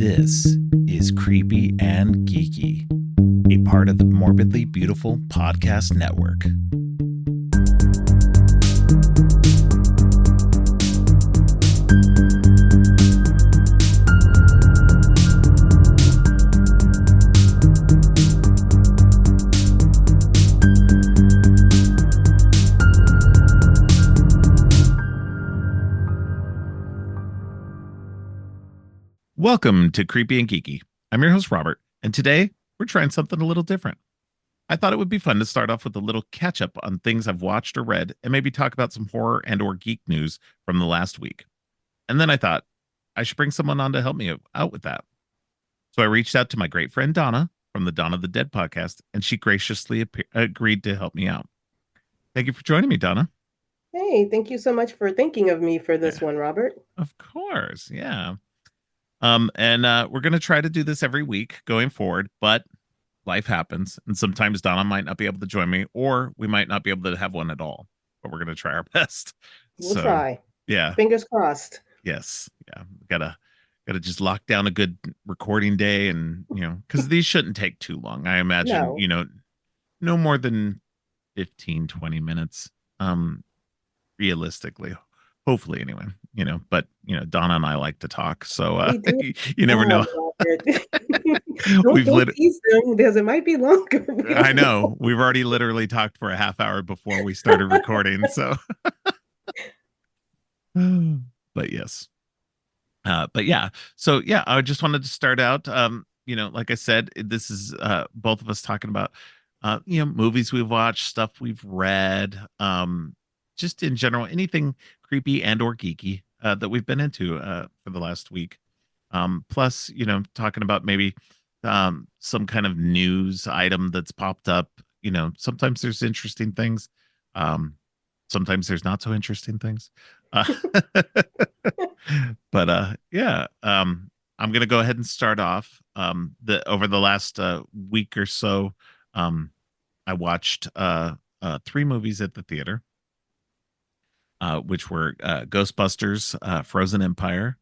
This is Creepy and Geeky, a part of the Morbidly Beautiful Podcast Network. Welcome to Creepy and Geeky. I'm your host, Robert, and today we're trying something a little different. I thought it would be fun to start off with a little catch-up on things I've watched or read, and maybe talk about some horror and or geek news from the last week. And then I thought I should bring someone on to help me out with that. So I reached out to my great friend Donna from the Donna Tha Dead Podcast, and she graciously agreed to help me out. Thank you for joining me, Donna. Hey, thank you so much for thinking of me for this one, Robert. Of course, yeah. And we're going to try to do this every week going forward, but life happens. And sometimes Donna might not be able to join me, or we might not be able to have one at all, but we're going to try our best. We'll try. Yeah. Fingers crossed. Yes. Yeah. Gotta just lock down a good recording day and, cause these shouldn't take too long. I imagine, no more than 15, 20 minutes. Realistically, hopefully anyway, but Donna and I like to talk, so you never know. We've tease them because it might be longer. I know we've already literally talked for a half hour before we started recording, so but yes, but yeah, so yeah, I just wanted to start out, like I said, this is both of us talking about movies we've watched, stuff we've read, just in general, anything creepy and or geeky that we've been into for the last week. Plus, talking about maybe some kind of news item that's popped up. Sometimes there's interesting things. Sometimes there's not so interesting things. But yeah, I'm going to go ahead and start off. Over the last week or so, I watched 3 movies at the theater. Which were Ghostbusters, Frozen Empire,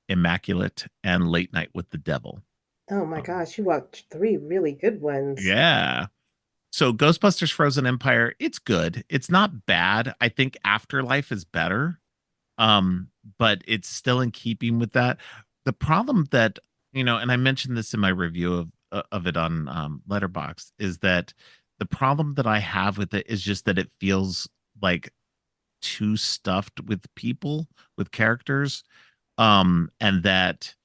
Immaculate, and Late Night with the Devil. Oh my gosh, you watched 3 really good ones. Yeah. So Ghostbusters, Frozen Empire, it's good. It's not bad. I think Afterlife is better. But it's still in keeping with that. The problem that, and I mentioned this in my review of it on Letterboxd, is that the problem that I have with it is just that it feels like too stuffed with characters, and that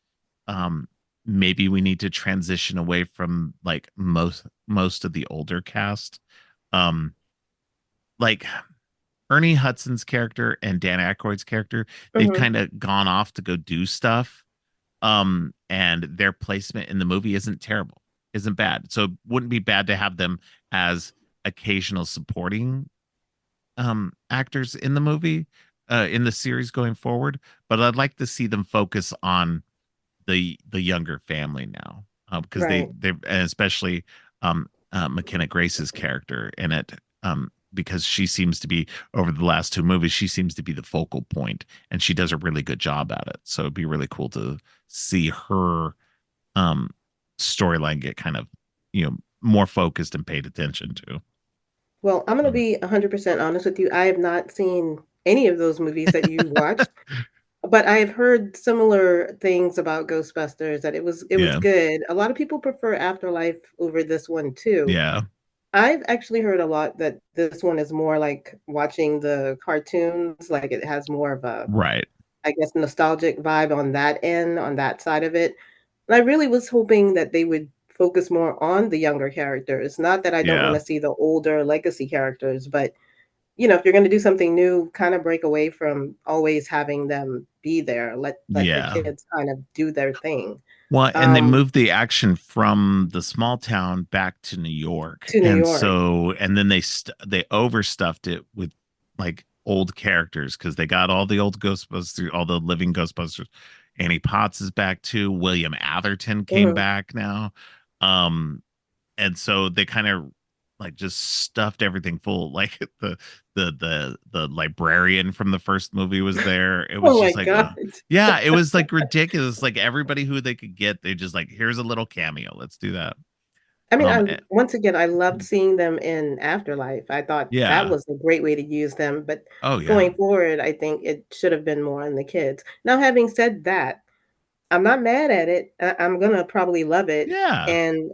maybe we need to transition away from like most of the older cast, like Ernie Hudson's character and Dan Aykroyd's character. They've kind of gone off to go do stuff, and their placement in the movie isn't bad, so it wouldn't be bad to have them as occasional supporting actors in the movie, in the series going forward, but I'd like to see them focus on the younger family now, because they and especially McKenna Grace's character in it, because she seems to be, over the last 2 movies, she seems to be the focal point, and she does a really good job at it. So it'd be really cool to see her storyline get kind of more focused and paid attention to. Well, I'm going to be 100% honest with you. I have not seen any of those movies that you watched, but I've heard similar things about Ghostbusters, that it was good. A lot of people prefer Afterlife over this one too. Yeah. I've actually heard a lot that this one is more like watching the cartoons, like it has more of a, I guess, nostalgic vibe on that end, on that side of it. And I really was hoping that they would focus more on the younger characters. Not that I don't want to see the older legacy characters, but if you're going to do something new, kind of break away from always having them be there. Let the kids kind of do their thing. Well, and they moved the action from the small town back to New York. So, and then they overstuffed it with like old characters, because they got all the old Ghostbusters, all the living Ghostbusters. Annie Potts is back too. William Atherton came back now. And so they kind of like just stuffed everything full. Like the librarian from the first movie was there. It was Oh my just like, God. yeah, it was like ridiculous. Like everybody who they could get, they just like, here's a little cameo. Let's do that. I mean, Eh, once again, I loved seeing them in Afterlife. I thought that yeah. was a great way to use them, but Oh yeah. going forward, I think it should have been more on the kids. Now, having said that, I'm not mad at it. I'm gonna probably love it, Yeah. and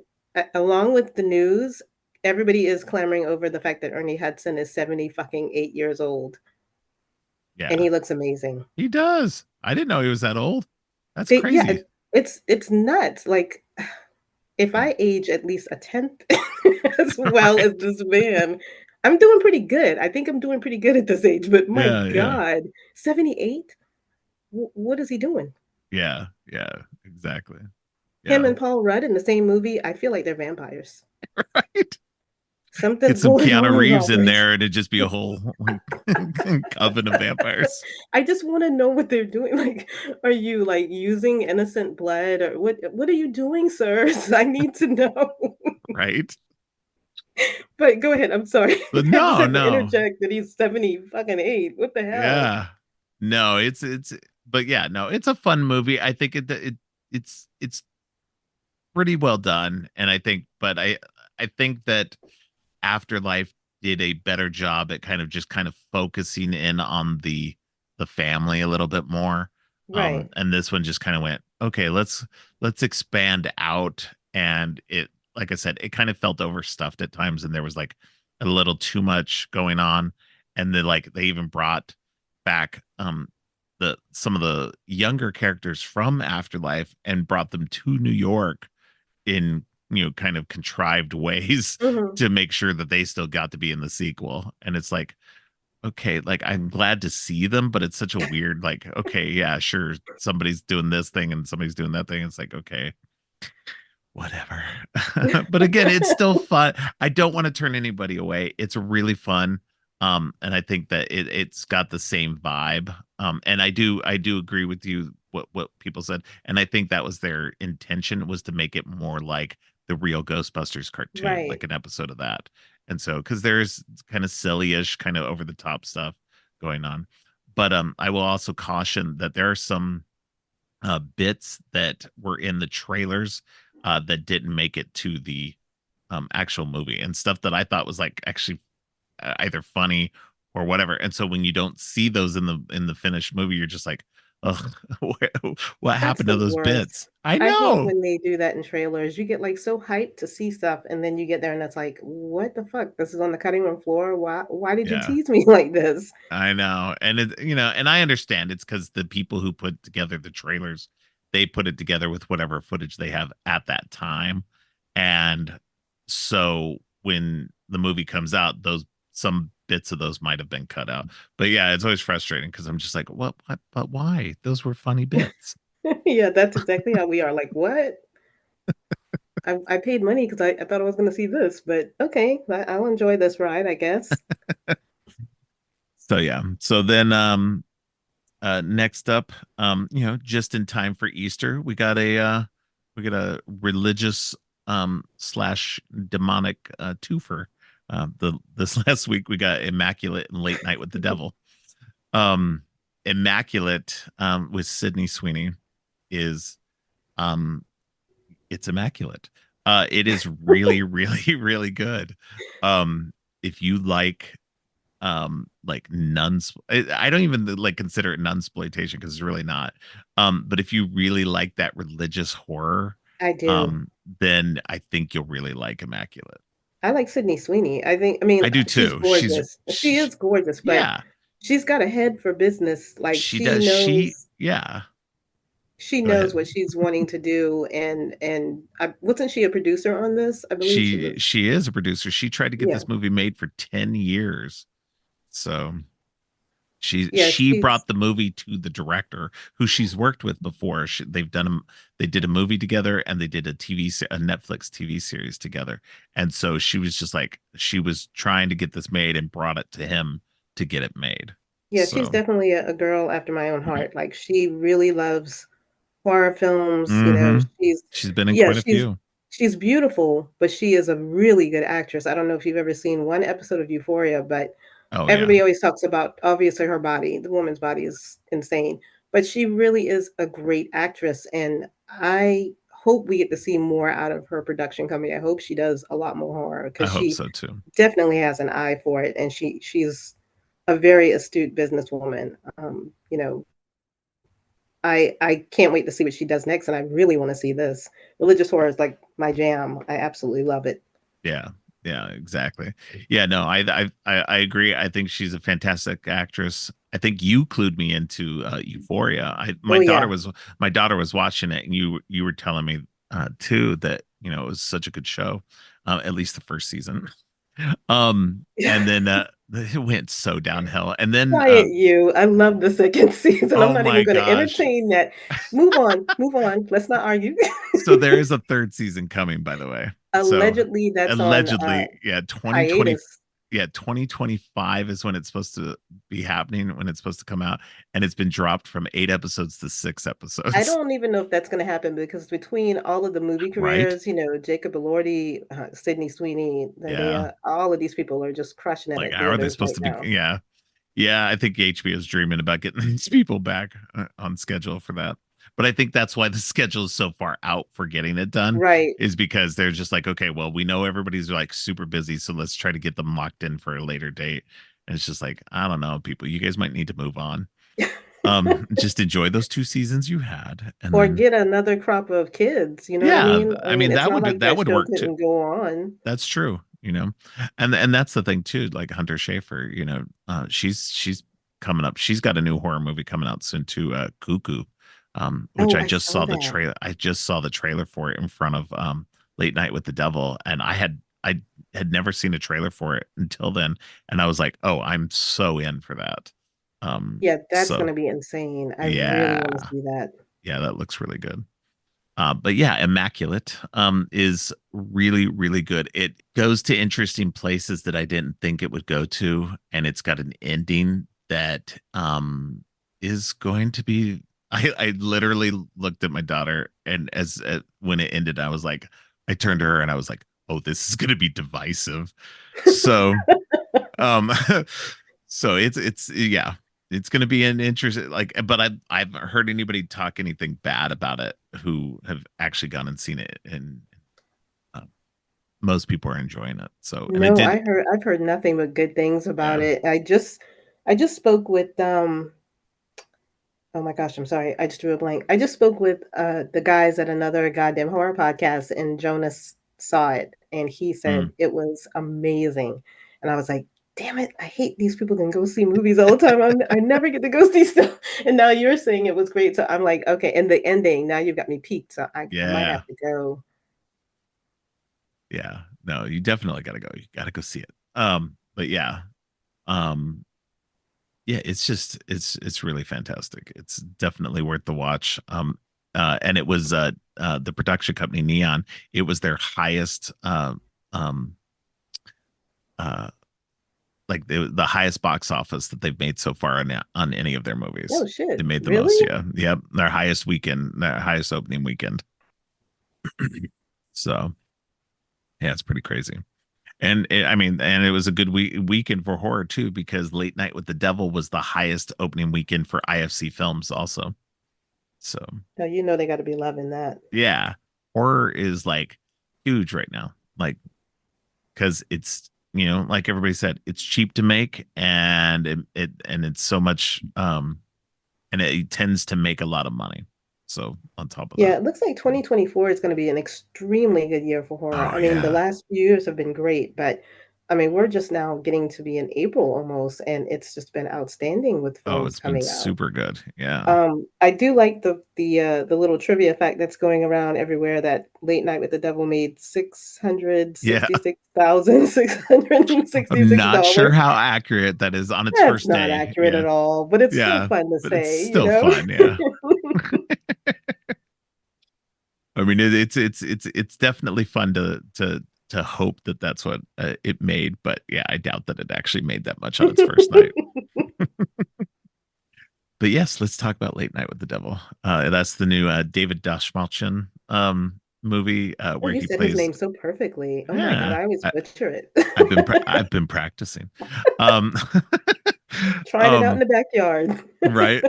along with the news, everybody is clamoring over the fact that Ernie Hudson is 70 fucking 8 years old, and Yeah. he looks amazing. He does. I didn't know he was that old. That's Yeah, crazy. it's nuts. Like, if And I age at least a tenth as well right. as this man, I'm doing pretty good. I think I'm doing pretty good at this age, but my Yeah, yeah. God, 78? What is he doing? Yeah. Yeah. Exactly. Him Yeah. and Paul Rudd in the same movie, I feel like they're vampires. Right. Get Something's some going Keanu on, Reeves in Robert. there and it'd just be a whole like coven of vampires. I just wanna know what they're doing. Like, are you, like, using innocent blood or what are you doing, sirs? I need to know. Right. But go ahead, I'm sorry. But I just no, had to no. interject that he's 70 fucking 8. What the hell? Yeah. No, it's but yeah, no, it's a fun movie. I think it's pretty well done. And I think but I think that Afterlife did a better job at kind of focusing in on the family a little bit more. Right. And this one just kind of went, okay, let's expand out. And it, like I said, it kind of felt overstuffed at times, and there was like a little too much going on. And then like they even brought back the some of the younger characters from Afterlife and brought them to New York in kind of contrived ways Mhm. to make sure that they still got to be in the sequel. And it's like, okay, like I'm glad to see them, but it's such a weird like, okay, yeah, sure, somebody's doing this thing and somebody's doing that thing. It's like, okay, whatever. But again, it's still fun. I don't want to turn anybody away. It's really fun. And I think that it's got the same vibe. And I do agree with you what people said. And I think that was their intention, was to make it more like the real Ghostbusters cartoon, Right. like an episode of that. And so because there's kind of silly-ish, kind of over the top stuff going on. But I will also caution that there are some bits that were in the trailers that didn't make it to the actual movie, and stuff that I thought was like actually either funny or whatever. And so when you don't see those in the finished movie, you're just like, oh, what That's happened to the those worst. bits? I I hate know. when they do that in trailers. You get, like, so hyped to see stuff, and then you get there and it's like, "What the fuck? This is on the cutting room floor? Why did you Yeah, tease me like this?" I know. And and I understand it's because the people who put together the trailers, they put it together with whatever footage they have at that time. And so when the movie comes out, those some bits of those might have been cut out. But yeah, it's always frustrating because I'm just like, what, but why? Those were funny bits. Yeah, that's exactly how we are, like, "What? I paid money 'cause I thought I was gonna see this, but okay, I'll enjoy this ride, I guess." So yeah. So then next up, just in time for Easter, we got a religious slash demonic twofer. The this last week we got Immaculate and Late Night with the Devil. Um Immaculate with Sydney Sweeney is um it's immaculate. It is really, really, really good. If you like nuns, I don't even like consider it nunsploitation because it's really not. But if you really like that religious horror, I do. um then I think you'll really like Immaculate. I like Sydney Sweeney. I mean, I do she's too. gorgeous. She is gorgeous, but Yeah, she's got a head for business. Like, she does. Yeah, she go knows ahead. what she's wanting to do, and I wasn't she a producer on this? I believe she was. She is a producer. She tried to get Yeah. this movie made for 10 years. So Yeah, she she's brought the movie to the director who she's worked with before. They did a movie together, and they did a Netflix TV series together. And so she was just like, she was trying to get this made and brought it to him to get it made. yeah, she's So definitely a girl after my own heart. Like, she really loves horror films, hmm, she's been in yeah, quite a few. she's beautiful, but she is a really good actress. I don't know if you've ever seen one episode of Euphoria, but Oh yeah. everybody always talks about obviously her body. The woman's body is insane, but she really is a great actress, and I hope we get to see more out of her production company. I hope she does a lot more horror I because hope she so too. definitely has an eye for it, and she's a very astute businesswoman. You know, I can't wait to see what she does next, and I really want to see this. Religious horror is like my jam. I absolutely love it. Yeah. Yeah, exactly. Yeah, no, I agree. I think she's a fantastic actress. I think you clued me into Euphoria. Oh yeah, My daughter was watching it, and you were telling me too that it was such a good show, at least the first season. And then it went so downhill. And then quiet you. I love the second season. I'm oh not even my going to gosh. entertain that. Move on, move on. Let's not argue. So there is a third season coming, by the way. So Allegedly, that's on allegedly, yeah, 2020, hiatus. yeah, 2025 is when it's supposed to be happening, when it's supposed to come out, and it's been dropped from 8 episodes to 6 I episodes. don't even know if that's going to happen because between all of the movie Right? careers, Jacob Elordi, Sydney Sweeney, Yeah. Zendaya, all of these people are just crushing it Like, at how are they theaters supposed right to be? now. Yeah. Yeah, I think HBO is dreaming about getting these people back on schedule for that. But I think that's why the schedule is so far out for getting it done, Right. is because they're just like, okay, well, we know everybody's like super busy, so let's try to get them locked in for a later date. And it's just like, I don't know, people, you guys might need to move on. Just enjoy those 2 seasons you had, and Or then get another crop of kids, you know what I yeah, mean? I I mean, mean it's not like that that would show work too. couldn't go on. That's true, and that's the thing too. Like Hunter Schafer, she's coming up. She's got a new horror movie coming out soon too, Cuckoo, which Oh, I I just saw saw the that. trailer. I just saw the trailer for it in front of Late Night with the Devil, and I had never seen a trailer for it until then, and I was like, oh, I'm so in for that. Yeah, that's So gonna be insane. I really yeah, wanna see that. yeah, that looks really good. But yeah, Immaculate is really, really good. It goes to interesting places that I didn't think it would go to, and it's got an ending that is going to be. I literally looked at my daughter, and when it ended, I was like, I turned to her and I was like, "Oh, this is going to be divisive." So um, so it's yeah, it's going to be an interesting but I haven't heard anybody talk anything bad about it who have actually gone and seen it, and uh, most people are enjoying it. So and it No, did, I've heard nothing but good things about yeah. it. I just spoke with, oh my gosh, I'm sorry, I just drew a blank. I just spoke with, the guys at another goddamn horror podcast, and Jonas saw it, and he said Mm. it was amazing, and I was like, "Damn it, I hate these people can go see movies all the time. I never get to go see stuff." And now you're saying it was great, so I'm like, "Okay," and the ending, now you've got me peaked, so I might Yeah, have to go. yeah, no, you definitely got to go. You got to go see it. But yeah, um yeah, it's really fantastic. It's definitely worth the watch. And it was the production company Neon. It was their highest um uh the highest box office that they've made so far on any of their movies. Oh, shit, They made the really? most, yeah. Yep, their highest opening weekend. So yeah, it's pretty crazy. I mean, and it was a good weekend for horror too, because Late Night with the Devil was the highest opening weekend for IFC films also. So Oh, you know they gotta be loving that. yeah, horror is like huge right now, like because it's like everybody said, it's cheap to make, and it's so much and it tends to make a lot of money. So on top of Yeah, that, it looks like 2024 is gonna be an extremely good year for horror. oh I mean, the yeah, last few years have been great, but I mean, we're just now getting to be in April almost, and it's just been outstanding with oh, films it's been coming out. super good. Yeah, I do like the little trivia fact that's going around everywhere that Late Night with the Devil made yeah. I'm not sure $666,666. how accurate that is on its That's first not day. accurate Yeah, at all, but it's still yeah, fun to but it's say, you still know? fun. Yeah, I mean it's definitely fun to hope that that's what it made, but yeah, I doubt that it actually made that much on its first night. But yes, let's talk about Late Night with the Devil. That's the new David Dashmalchian Oh, where you he said his plays. name so perfectly. Oh my God, Yeah, I always butcher it. I've been practicing. Um, Trying it out in the backyard. right.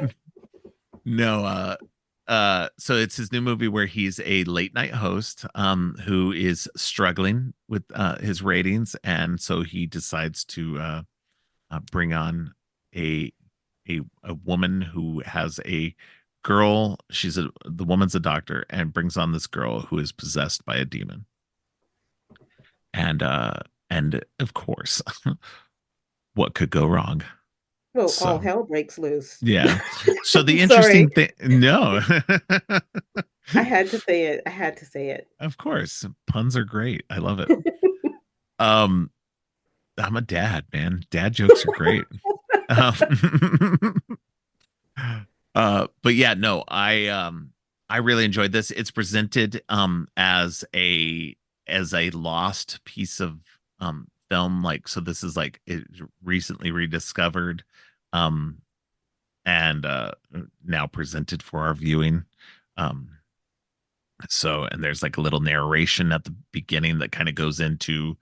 No, so it's his new movie where he's a late night host, who is struggling with his ratings, and so he decides to bring on a a woman who has a girl. The woman's a doctor, and brings on this girl who is possessed by a demon, and and of course, what could go wrong? Well, all So hell breaks loose. yeah. So the Sorry. interesting thing, no, I had to say it. I had to say it. of course, puns are great. I love it. Um, I'm a dad, man. Dad jokes are great. Um, but yeah, no, I really enjoyed this. It's presented as a lost piece of film. Like, so this is like it recently rediscovered, um and now presented for our viewing. Um, so, and there's like a little narration at the beginning that kind of goes into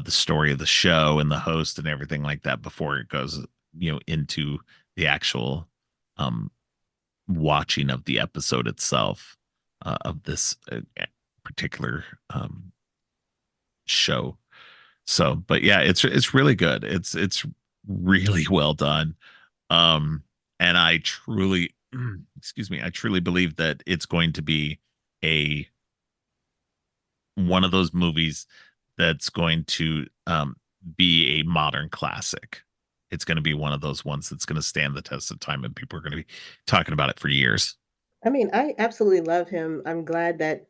the story of the show and the host and everything like that before it goes, into the actual um watching of the episode itself, of this particular show. So, but yeah, it's really good. It's really well done. Um, and I truly, excuse me, I truly believe that it's going to be a one of those movies that's going to be a modern classic. It's going to be one of those ones that's going to stand the test of time, and people are going to be talking about it for years. I mean, I absolutely love him. I'm glad that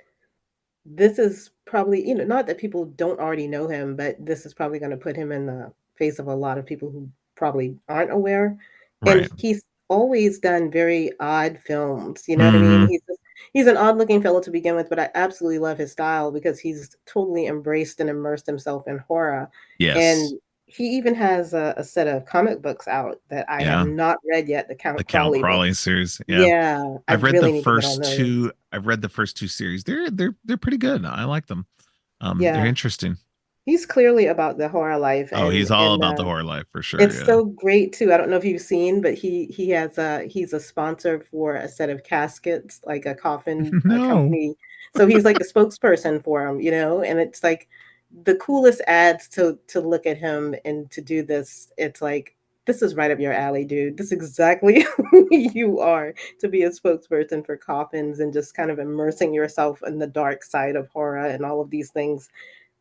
this is probably, not that people don't already know him, but this is probably gonna put him in the face of a lot of people who probably aren't aware. Right. And he's always done very odd films, you know what I mean? Mm-hmm. He's an odd-looking fellow to begin with, but I absolutely love his style because he's totally embraced and immersed himself in horror. Yes. And he even has a set of comic books out that I have Yeah. not read yet, the The Count Count Crowley Crowley books. series. Yeah. Yeah, I really need to get on those. I've read the first two series. They're pretty good. I like them. They're Yeah. interesting. He's clearly about the horror life, Oh, and he's all about the horror life for sure. it's Yeah. so great too. I don't know if you've seen, but he's a sponsor for a set of caskets, like a coffin, No. company. So he's like the spokesperson for them, and it's like the coolest ads to look at him and to do this. It's like, this is right up your alley, dude. This is exactly who you are, to be a spokesperson for coffins and just kind of immersing yourself in the dark side of horror and all of these things.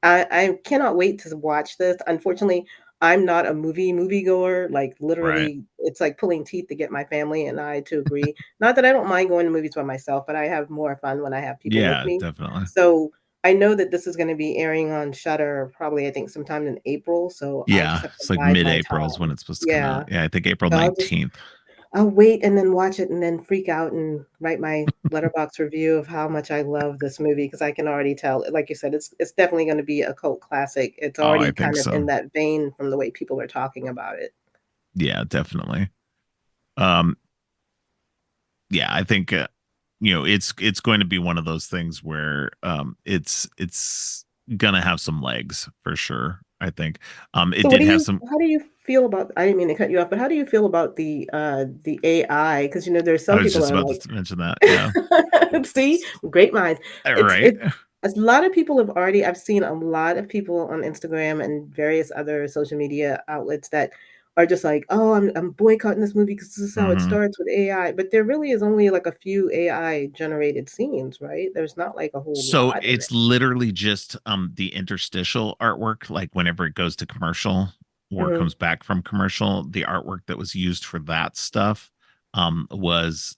I cannot wait to watch this. Unfortunately, I'm not a moviegoer. Like, Right. literally, it's like pulling teeth to get my family and I to agree. Not that I don't mind going to movies by myself, but I have more fun when I have people with Yeah, me. definitely. So I know that this is going to be airing on Shudder probably, I think, sometime in April. So I'll just Yeah. have to It's like bide my mid-April is when time. it's supposed to come Yeah. out. Yeah, I think April So 19th. I'll wait and then watch it and then freak out and write my letterbox review of how much I love this movie because I can already tell, like you said, it's definitely going to be a cult classic. It's Oh, I already think kind of so. in that vein from the way people are talking about it. Yeah, definitely. Um, yeah, I think it's going to be one of those things where it's gonna have some legs for sure. I think it So what did do have you some. how do you feel about, I didn't mean to cut you off, but how do you feel about the AI? Because there's I some was people just are about like, to mention that. Yeah. see, great minds. Right. It's a lot of people have already, I've seen a lot of people on Instagram and various other social media outlets that are just like, oh, I'm boycotting this movie because this is how it Hmm. starts with AI. But there really is only like a few AI generated scenes, right? There's not like a whole So lot in it. it's literally just the interstitial artwork, like whenever it goes to commercial or Hmm. comes back from commercial, the artwork that was used for that stuff was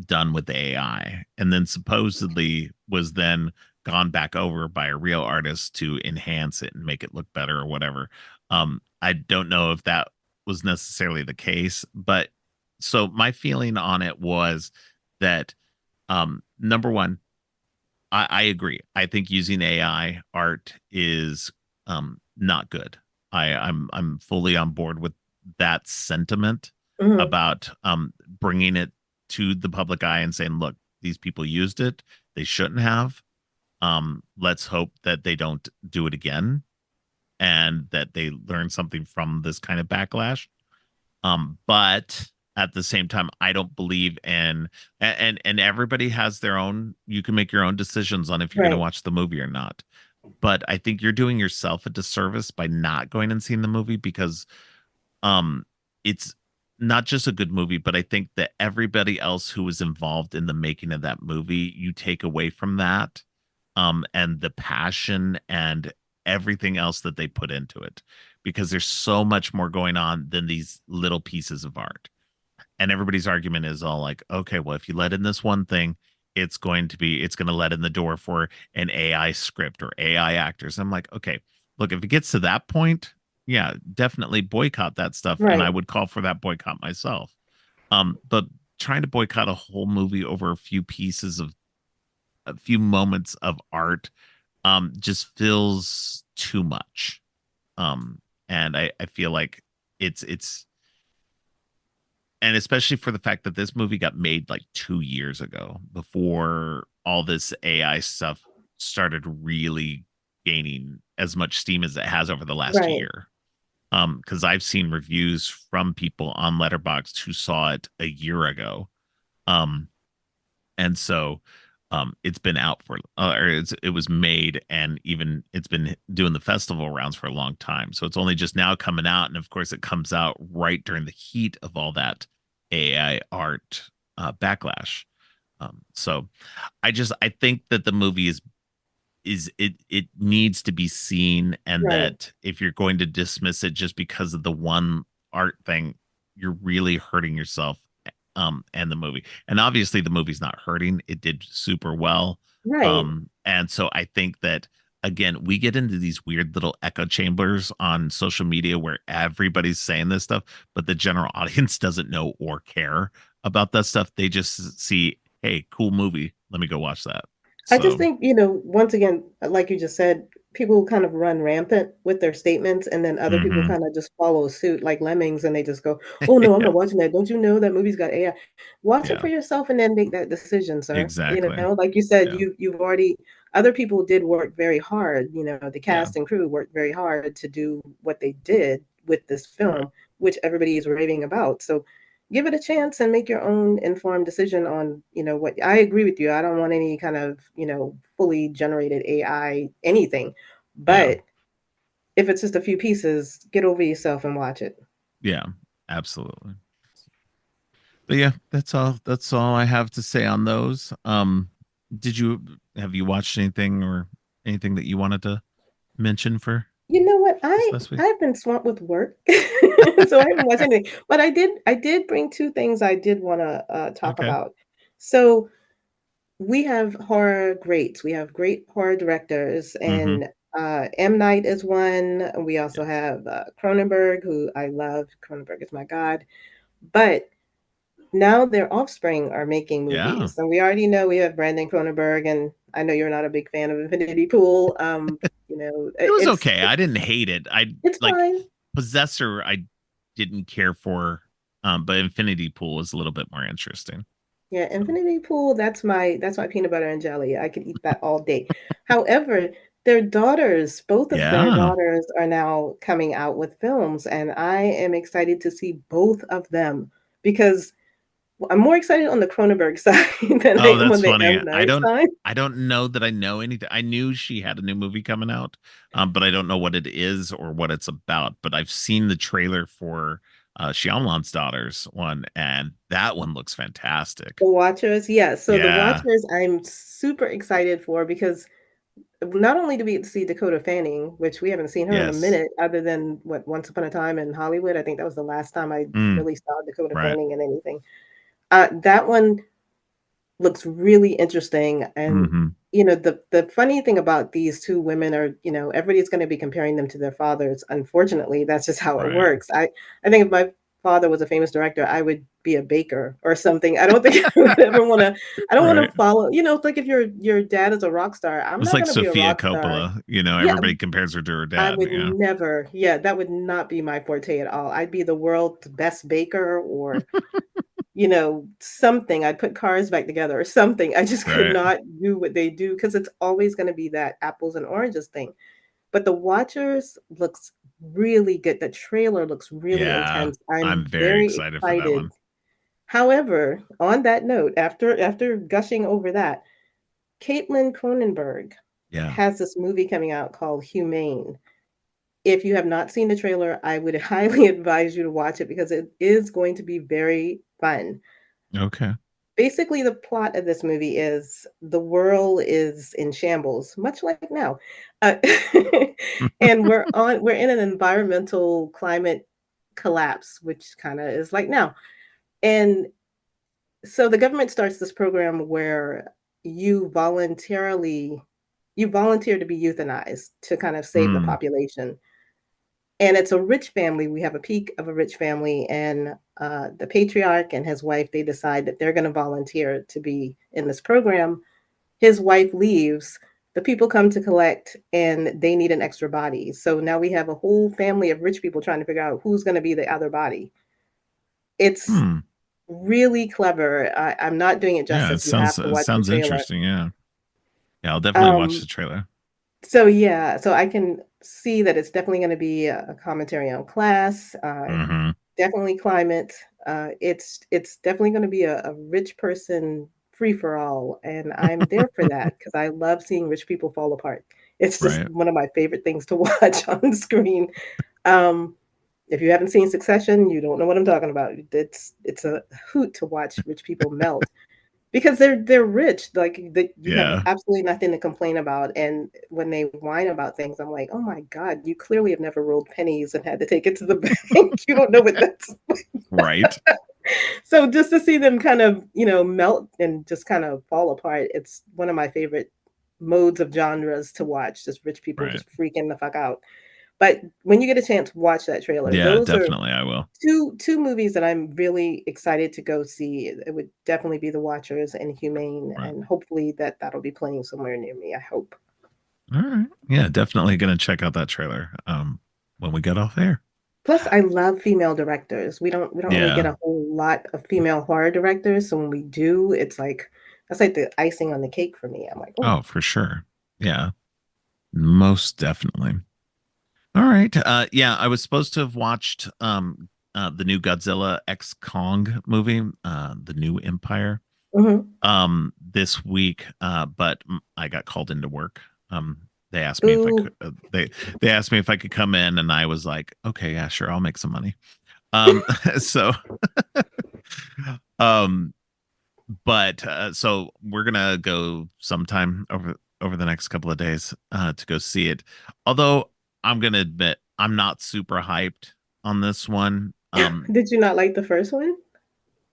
done with AI, and then supposedly was then gone back over by a real artist to enhance it and make it look better or whatever. I don't know if that was necessarily the case, but so my feeling on it was that number one, I agree. I think using AI art is not good. I'm fully on board with that sentiment Hmm. about bringing it to the public eye and saying, look, these people used it. They shouldn't have. Let's hope that they don't do it again and that they learn something from this kind of backlash. But at the same time, I don't believe in and everybody has their own, you can make your own decisions on if you're going to Right. watch the movie or not. But I think you're doing yourself a disservice by not going and seeing the movie because um it's not just a good movie, but I think that everybody else who was involved in the making of that movie, you take away from that, and the passion and everything else that they put into it, because there's so much more going on than these little pieces of art. And everybody's argument is all like, okay, well, if you let in this one thing, it's going to let in the door for an AI script or AI actors. I'm like, okay, look, if it gets to that point, yeah, definitely boycott that stuff. And I Right. would call for that boycott myself. But trying to boycott a whole movie over a few moments of art, just feels too much. And I feel like it's and especially for the fact that this movie got made like 2 years ago before all this AI stuff started really gaining as much steam as it has over the last Right. year. Because I've seen reviews from people on Letterboxd who saw it a year ago. Um, and so it's been out for or it was made, and even it's been doing the festival rounds for a long time, so it's only just now coming out, and of course it comes out right during the heat of all that AI art backlash. So I think that the movie it needs to be seen, and Right. that if you're going to dismiss it just because of the one art thing, you're really hurting yourself, and the movie. And obviously the movie's not hurting, it did super well. Right. And so I think that, again, we get into these weird little echo chambers on social media where everybody's saying this stuff, but the general audience doesn't know or care about that stuff. They just see, hey, cool movie, let me go watch that. I just So think, once again, like you just said, people kind of run rampant with their statements, and then other people mhm. kind of just follow suit like lemmings, and they just go, "Oh no, I'm Yeah, not watching that. Don't you know that movie's got AI?" Watch it yeah, for yourself and then make that decision, sir. exactly. Like you said, Yeah, you've already other people did work very hard. The yeah, cast and crew worked very hard to do what they did with this right. film, which everybody is raving about. So give it a chance and make your own informed decision on, what I agree with you. I don't want any kind of, fully generated AI anything. Yeah, But if it's just a few pieces, get over yourself and watch it. yeah, absolutely. But yeah, that's all I have to say on those. Did you have you watched anything or anything that you wanted to mention for You know what? this last week? I've been swamped with work, so I haven't watched anything. But I did bring two things I did want to talk Okay. about. So we have horror greats. We have great horror directors, Mm-hmm. and M. Night is one. And we also Yes. have Cronenberg, who I love. Cronenberg is my god. But now their offspring are making Yeah. movies, and we already know we have Brandon Cronenberg, and I know you're not a big fan of Infinity Pool. It was It's okay. I didn't hate it. I it's like fine. Possessor I didn't care for. But Infinity Pool was a little bit more interesting. Yeah, So Infinity Pool, that's my peanut butter and jelly. I could eat that all day. However, both of their yeah. daughters are now coming out with films, and I am excited to see both of them because I'm more excited on the Cronenberg side than I Oh, am that's on the funny. M. Night side. I don't know that I know anything. I knew she had a new movie coming out, but I don't know what it is or what it's about. But I've seen the trailer for Shyamalan's Daughters one, and that one looks fantastic. The Watchers, yeah. So the Yeah. Watchers, I'm super excited for because not only do we get to see Dakota Fanning, which we haven't seen her in a Yes. minute, other than what Once Upon a Time in Hollywood. I think that was the last time I Mm, really saw Dakota right. Fanning in anything. That one looks really interesting. And Mm-hmm. the funny thing about these two women are, everybody's going to be comparing them to their fathers. Unfortunately, that's just how it Right. works. I think if my father was a famous director, I would be a baker or something. I don't think I would ever want to. I don't want Right. to follow. It's like if your dad is a rock star, I'm It's not like going to be a Sophia rock star. Coppola. Yeah, Everybody compares her to her I dad. would never. Yeah, that would not be my forte at all. I'd be the world's best baker or something. I'd put cars back together or something. I just could Right. not do what they do because it's always going to be that apples and oranges thing. But The Watchers looks really good. The trailer looks really Yeah. intense. I'm I'm very very excited for that excited. one. However, on that note, after gushing over that, Caitlin Cronenberg Yeah. has this movie coming out called Humane. If you have not seen the trailer, I would highly advise you to watch it because it is going to be very fun. Okay. Basically, the plot of this movie is the world is in shambles, much like now. Uh, and we're in an environmental climate collapse, which kind of is like now. And so the government starts this program where you voluntarily you volunteer to be euthanized to kind of save the Mm. population. And it's a rich family. We have a peak of a rich family, and the patriarch and his wife, they decide that they're going to volunteer to be in this program. His wife leaves. The people come to collect, and they need an extra body. So now we have a whole family of rich people trying to figure out who's going to be the other body. It's Hmm. really clever. I'm not doing it Yeah, justice. You have to it watch the sounds trailer. interesting. Yeah. Yeah, I'll definitely watch Um, the trailer. so yeah, so I can see that it's definitely going to be a commentary on class, Hmm. definitely climate. It's definitely going to be a rich person free for all, and I'm there for that because I love seeing rich people fall apart. It's just Right. one of my favorite things to watch on screen. Um, if you haven't seen Succession, you don't know what I'm talking about. It's a hoot to watch rich people melt because they're rich. Like you have Yeah. absolutely nothing to complain about. And when they whine about things, I'm like, oh my God, you clearly have never rolled pennies and had to take it to the bank. You don't know what that's like. Right. So just to see them kind of, melt and just kind of fall apart, it's one of my favorite modes of genres to watch, just rich people Right. just freaking the fuck out. But when you get a chance, watch that trailer. Yeah, Those are definitely I will. two movies that I'm really excited to go see. It would definitely be The Watchers and Humane, Right. and hopefully that'll be playing somewhere near me. I hope. All right. Yeah, definitely gonna check out that trailer when we get off air. Plus, I love female directors. We don't really get Yeah. a whole lot of female horror directors, so when we do, it's like that's like the icing on the cake for me. I'm like, oh, Oh, for sure. Yeah. Most definitely. All right. Yeah, I was supposed to have watched the new Godzilla X Kong movie, The New Empire, hmm this week, but I got called into work. They asked me if I boo. could they asked me if I could come in, and I was like, okay, yeah, sure, I'll make some money. Um so um but so we're gonna go sometime over the next couple of days to go see it. Although I'm gonna admit I'm not super hyped on this one. Did you not like the first one?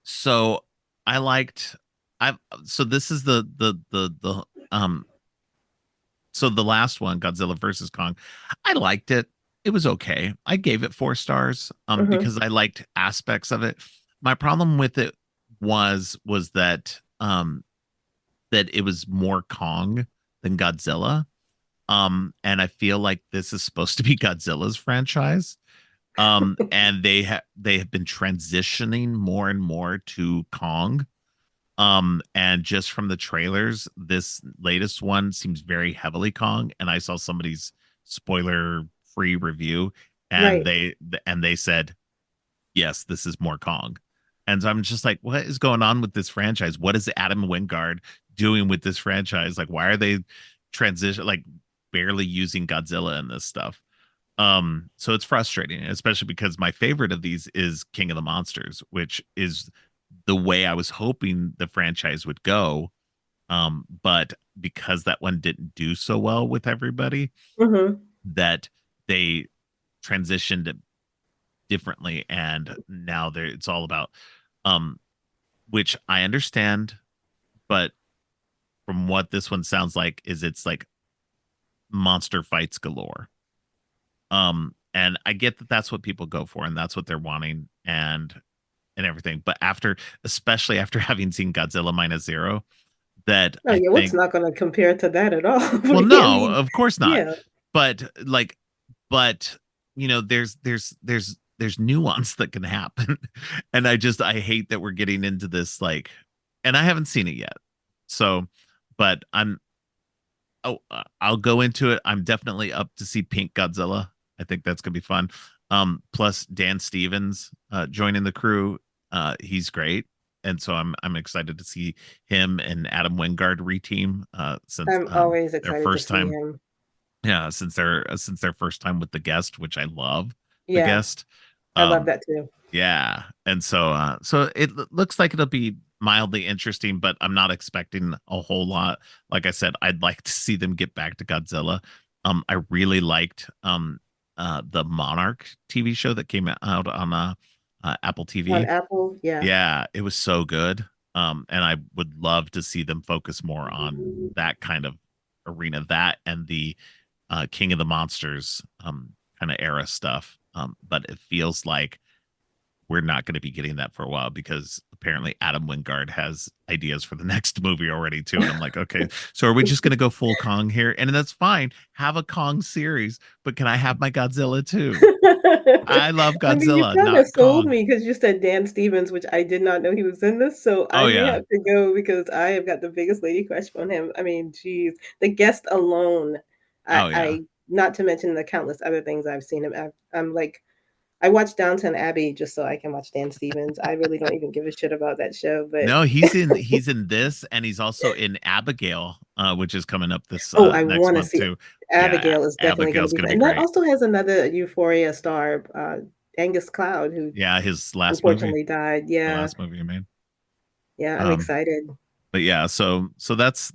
So I liked I so this is the so the last one, Godzilla versus Kong, I liked it. It was okay. I gave it 4 stars hmm because I liked aspects of it. My problem with it was that it was more Kong than Godzilla. And I feel like this is supposed to be Godzilla's franchise. And they have been transitioning more and more to Kong. And just from the trailers, this latest one seems very heavily Kong. And I saw somebody's spoiler free review, and Right. they said, yes, this is more Kong. And so I'm just like, what is going on with this franchise? What is Adam Wingard doing with this franchise? Like, why are they like barely using Godzilla in this stuff? So it's frustrating, especially because my favorite of these is King of the Monsters, which is the way I was hoping the franchise would go. But because that one didn't do so well with everybody, hmm that they transitioned it differently, and now it's all about um which I understand, but from what this one sounds like is it's like monster fights galore. And I get that that's what people go for and that's what they're wanting and everything, but especially after having seen Godzilla minus zero, that Oh I yeah, what's think, not going to compare to that at all? well, I no, mean, of course not. yeah. But like, but there's there's nuance that can happen. And I hate that we're getting into this, like, and I haven't seen it yet. So, but I'll go into it. I'm definitely up to see Pink Godzilla. I think that's gonna be fun. Plus Dan Stevens joining the crew. He's great, and so I'm excited to see him and Adam Wingard reteam. Since I'm always their excited to first see time, him. yeah, since their first time with the guest, which I love the Yeah, guest. I love Um, that too. yeah, and so looks like it'll be mildly interesting, but I'm not expecting a whole lot. Like I said, I'd like to see them get back to Godzilla. I really liked the Monarch TV show that came out on Apple On TV. Apple, yeah. Yeah, it was so good. And I would love to see them focus more on that kind of arena, that and the King of the Monsters kind of era stuff. But it feels like we're not going to be getting that for a while because apparently Adam Wingard has ideas for the next movie already too. And I'm like, okay, so are we just going to go full Kong here? And that's fine. Have a Kong series, but can I have my Godzilla too? I love I mean, you Godzilla, kind of not sold Kong. me because you said Dan Stevens, which I did not know he was in this, so Oh I may yeah. have to go because I have got the biggest lady crush on him. I mean, geez, the guest alone, Oh yeah. I not to mention the countless other things I've seen him. I'm like, I watch Downton Abbey just so I can watch Dan Stevens. I really don't even give a shit about that show, but No, he's in this and he's also in Abigail, which is coming up this oh, I next want to month see too. Yeah, Abigail is definitely going to Abigail's be gonna fun. be And that great. also has another Euphoria star, Angus Cloud, who Yeah, his last movie, unfortunately died. the Yeah, last movie he made. yeah, I'm Um, excited. but yeah, so that's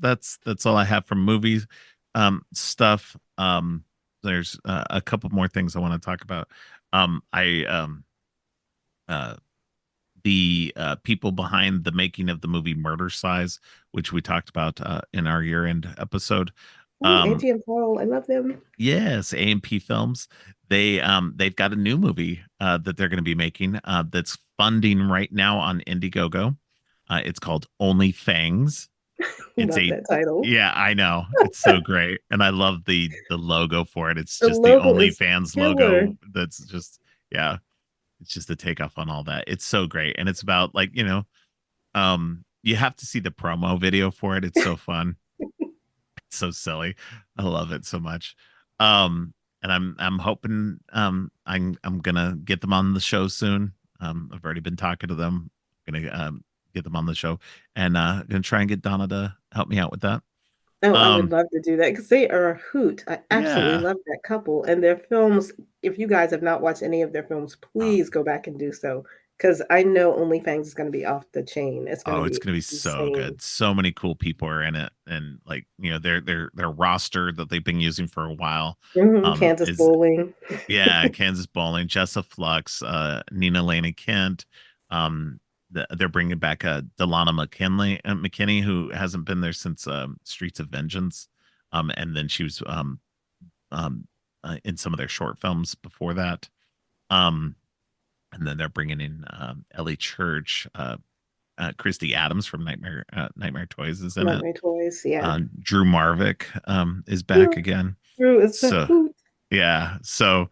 all I have from movies stuff. There's a couple more things I want to talk about. I uh the people behind the making of the movie Murder Size, which we talked about in our year-end episode. Ooh, Um, Angie and Paul, I love them. yes, A&P Films. They've got a new movie that they're going to be making that's funding right now on Indiegogo. It's called Only Fangs. It's Love a that title. Yeah, I know. It's so great. And I love the logo for it. It's The just the logo is OnlyFans killer. logo that's just yeah, it's just a takeoff on all that. It's so great. And it's about like, you have to see the promo video for it. It's so fun. It's so silly. I love it so much. And I'm hoping I'm gonna get them on the show soon. I've already been talking to them. I'm gonna get them on the show and gonna try and get Donna to help me out with that. Oh, I would Um, love to do that because they are a hoot. I absolutely yeah. love that couple and their films. If you guys have not watched any of their films, Uh, please go back and do so because I know OnlyFans is going to be off the chain. It's going to oh, it's be gonna be so insane. good. So many cool people are in it, and like their roster that they've been using for a while Kansas is Bowling. yeah, Kansas Bowling, Jessa Flux, Nina Lane Kent. They're bringing back Delana McKinney, who hasn't been there since Streets of Vengeance. And then she was um, in some of their short films before that. Um, and then they're bringing in Ellie Church, Christy Adams from Nightmare Toys is in it. Nightmare Toys, yeah. Drew Marvick is back Drew, again. Drew is a So hoot. yeah. So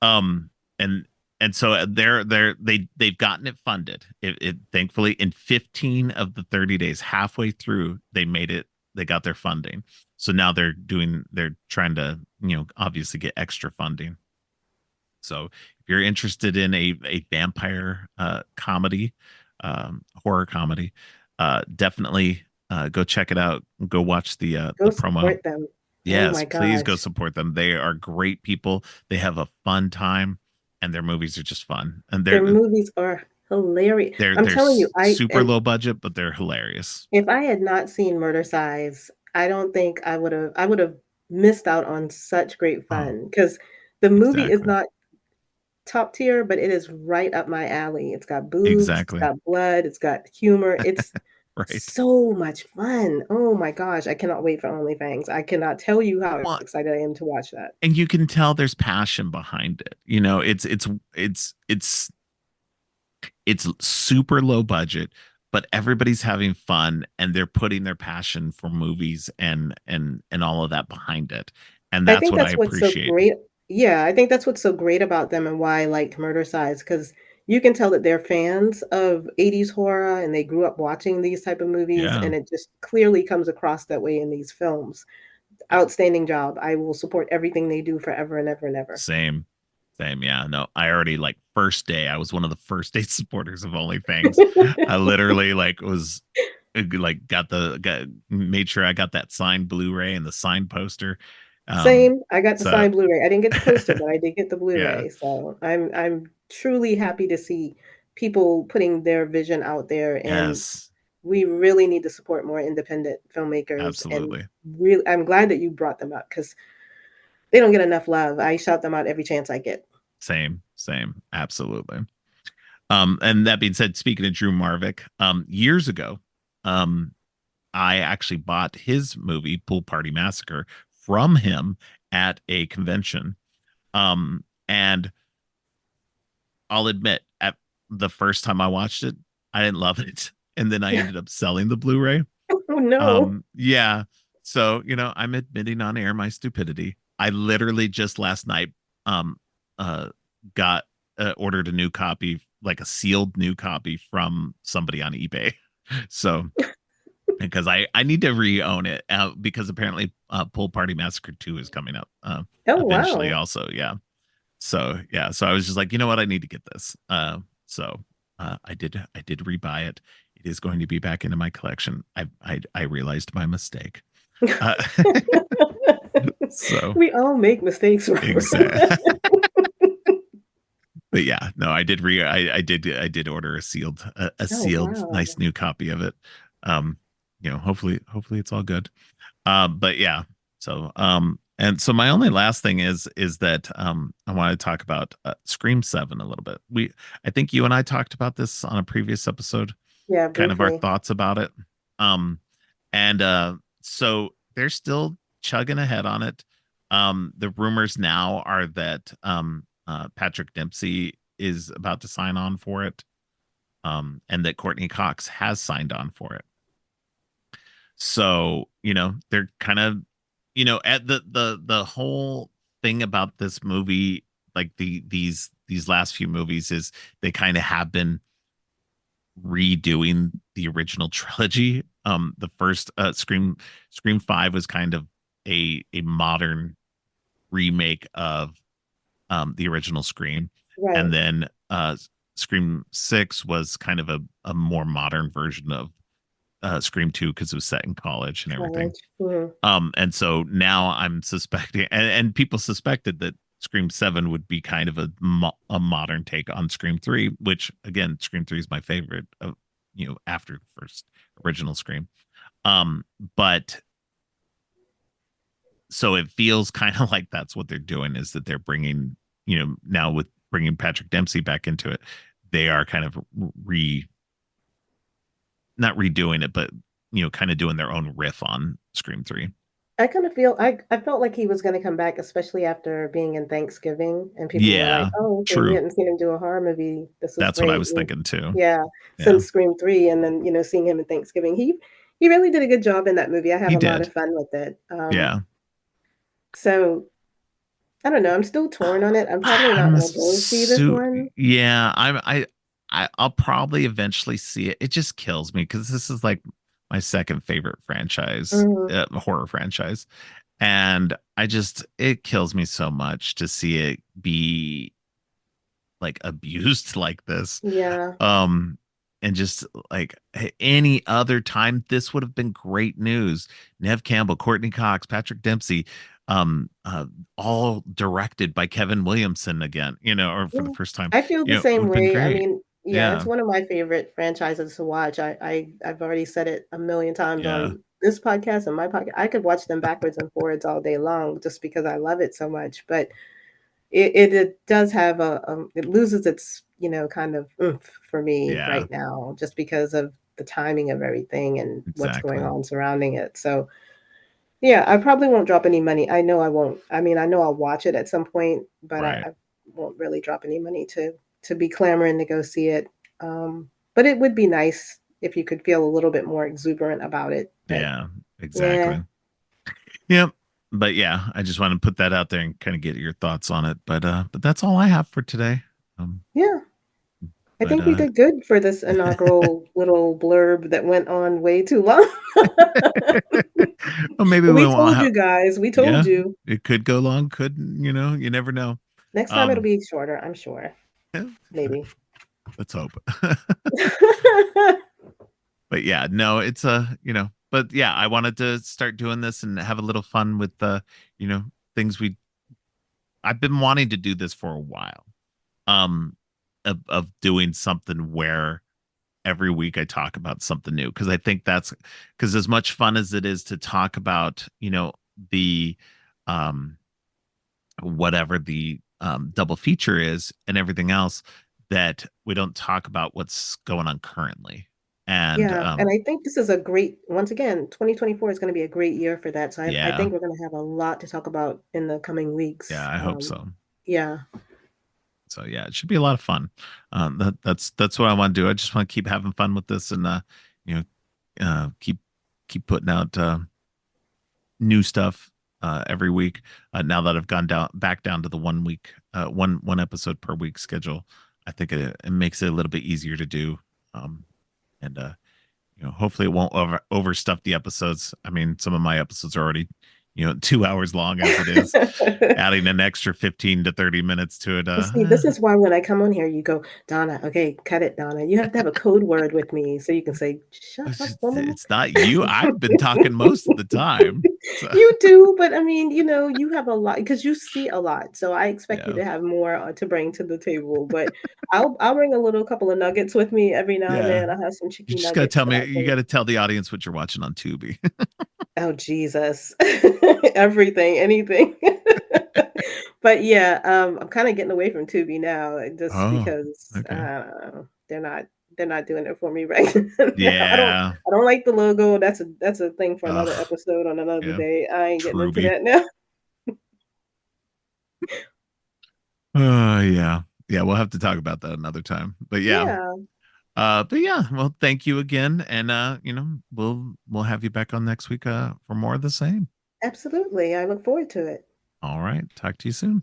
um and so they've gotten it funded. It thankfully in 15 of the 30 days, halfway through, they got their funding. So now they're trying to, obviously get extra funding. So if you're interested in a vampire comedy, horror comedy, definitely go check it out. Go watch Go the promo. support them. Oh Yes, my please go gosh. support them. They are great people. They have a fun time, and their movies are just fun. And Their movies are hilarious. I'm they're telling you, super low budget, but they're hilarious. if I had not seen Murder Size, I don't think I would have missed out on such great Oh, fun because the movie is exactly, not top tier, but it is right up my alley. It's got boobs, it's exactly. got blood, it's got humor. It's Right. so much fun. Oh my gosh, I cannot wait for OnlyFans. I cannot tell you how Well, excited I am to watch that. and you can tell there's passion behind it. It's super low budget, but everybody's having fun and they're putting their passion for movies and all of that behind it. And I that's think what I that's what's so appreciate. great. Yeah, I think that's what's so great about them and why I like Murder Size, because you can tell that they're fans of 80s horror and they grew up watching these type of movies, Yeah. and it just clearly comes across that way in these films. Outstanding job. I will support everything they do forever and ever and ever. Same. Same. Yeah. No, I already like first day. I was one of the first day supporters of OnlyFans. I literally was like got made sure I got that signed Blu-ray and the signed poster. Same. I got the So signed Blu-ray. I didn't get the poster, but I did get the yeah. Blu-ray. So I'm truly happy to see people putting their vision out there, and Yes. we really need to support more independent filmmakers. And Absolutely. really, I'm glad that you brought them up because they don't get enough love. I shout them out every chance I get. Same. Same. Absolutely. And that being said, speaking of Drew Marvick, years ago, um, I actually bought his movie Pool Party Massacre from him at a convention. And I'll admit, at the first time I watched it, I didn't love it, and then I ended up selling the Blu-ray. Oh no. Yeah. So I'm admitting on air my stupidity. I literally just last night um uh got ordered a new copy, like a sealed new copy from somebody on eBay. So because I need to re-own it because apparently Pool Party Massacre 2 is coming up Oh eventually wow. also. Yeah. So yeah, so I was just like, you know what, I need to get this. So I did rebuy it. It is going to be back into my collection. I realized my mistake. Uh, so We all make mistakes, Robert. exactly. But yeah, no, I did order a Oh sealed nice wow. new copy of it. Um, hopefully it's all good. But yeah, so and so my only last thing is that I want to talk about Scream 7 a little bit. I think you and I talked about this on a previous episode, Yeah, kind of our briefly. thoughts about it. Um and so they're still chugging ahead on it. The rumors now are that Patrick Dempsey is about to sign on for it. And that Courtney Cox has signed on for it. So they're kind of at the whole thing about this movie, like these last few movies, is they kind of have been redoing the original trilogy. The first Scream 5 was kind of a modern remake of the original Scream, and Right. then Scream 6 was kind of a more modern version of Scream 2 because it was set in college and everything. College. Mhm. And so now I'm suspecting, and people suspected that Scream 7 would be kind of a modern take on Scream 3, which again, Scream 3 is my favorite of, after the first original Scream. But so it feels kind of like that's what they're doing, is that they're bringing, now with bringing Patrick Dempsey back into it, they are kind of not redoing it, but kind of doing their own riff on Scream 3. I kind of I felt like he was going to come back, especially after being in Thanksgiving, and people were like, Yeah, "Oh, okay, we true. hadn't seen him do a horror movie. This is That's what I great." was thinking too. Yeah, Yeah, since Scream 3, and then seeing him in Thanksgiving, he really did a good job in that movie. I have he a lot did. of fun with it. Yeah. So I don't know. I'm still torn on it. I'm probably not I'm going to go see this so one. yeah, I'll probably eventually see it. It just kills me because this is like my second favorite franchise, Mhm. horror franchise. And it kills me so much to see it be like abused like this. Yeah. Um, and just like any other time, this would have been great news. Nev Campbell, Courtney Cox, Patrick Dempsey, um, uh, all directed by Kevin Williamson again, or for the Yeah. first time, I feel the it would same have been way. I great. mean, yeah, it's Yeah, one of my favorite franchises to watch. I've already said it a million times yeah, on this podcast and my podcast. I could watch them backwards and forwards all day long just because I love it so much. But it does have it loses its, kind of oomph for me yeah, right now just because of the timing of everything and what's going exactly. on surrounding it. So yeah, I probably won't drop any money. I know I won't. I mean, I know I'll watch it at some point, but Right. I won't really drop any money to be clamoring to go see it. But it would be nice if you could feel a little bit more exuberant about it. But Yeah, yeah, exactly. Yep. but yeah, I just want to put that out there and kind of get your thoughts on it. But that's all I have for today. Um, Yeah. I but think we did good for this inaugural little blurb that went on way too long. well, maybe we We won't told have. you guys. We told Yeah, you. it could go long. Could you never know. Next time it'll Um, be shorter, I'm sure. yeah, Maybe. let's hope. But yeah, no, it's but yeah, I wanted to start doing this and have a little fun with the things I've been wanting to do this for a while. Um, of doing something where every week I talk about something new because I think that's because as much fun as it is to talk about, the um whatever the double feature is and everything else, that we don't talk about what's going on currently. And Yeah, and I think this is a great once again, 2024 is gonna be a great year for that, so I yeah, think we're gonna have a lot to talk about in the coming yeah, weeks. I hope so. Yeah, So yeah, it should be a lot of fun. That's what I want to do. I just want to keep having fun with this and you know, keep putting out new stuff every week. Now that I've gone back down to the 1 week, one episode per week schedule, I think it makes it a little bit easier to do. And hopefully it won't overstuff the episodes. I mean, some of my episodes are already 2 hours long as it is. Adding an extra 15 to 30 minutes to it. Well, see, this is why when I come on here, you go, "Donna, okay, cut it, Donna. You have to have a code word with me so you can say, 'Shut up, woman.'" It's not you. I've been talking most of the time. So You do, but I mean, you have a lot because you see a lot, so I expect you yeah. to have more, to bring to the table, but I'll bring a little couple of nuggets with me every now and Yeah. then. I'll have some You chicken just gotta nuggets tell that me I you can. gotta tell the audience what you're watching on Tubi. Oh, Jesus. Everything, anything. But yeah, I'm kinda getting away from Tubi now, just Oh, because, okay. they're not doing it for me right now. Yeah. I don't like the logo. That's a thing for another Ugh. episode on another Yeah. day. I ain't getting into Truby. that now. Yeah. Yeah, we'll have to talk about that another time. But yeah. Yeah, Well, thank you again. And we'll have you back on next week for more of the same. absolutely. I look forward to it. All right. Talk to you soon.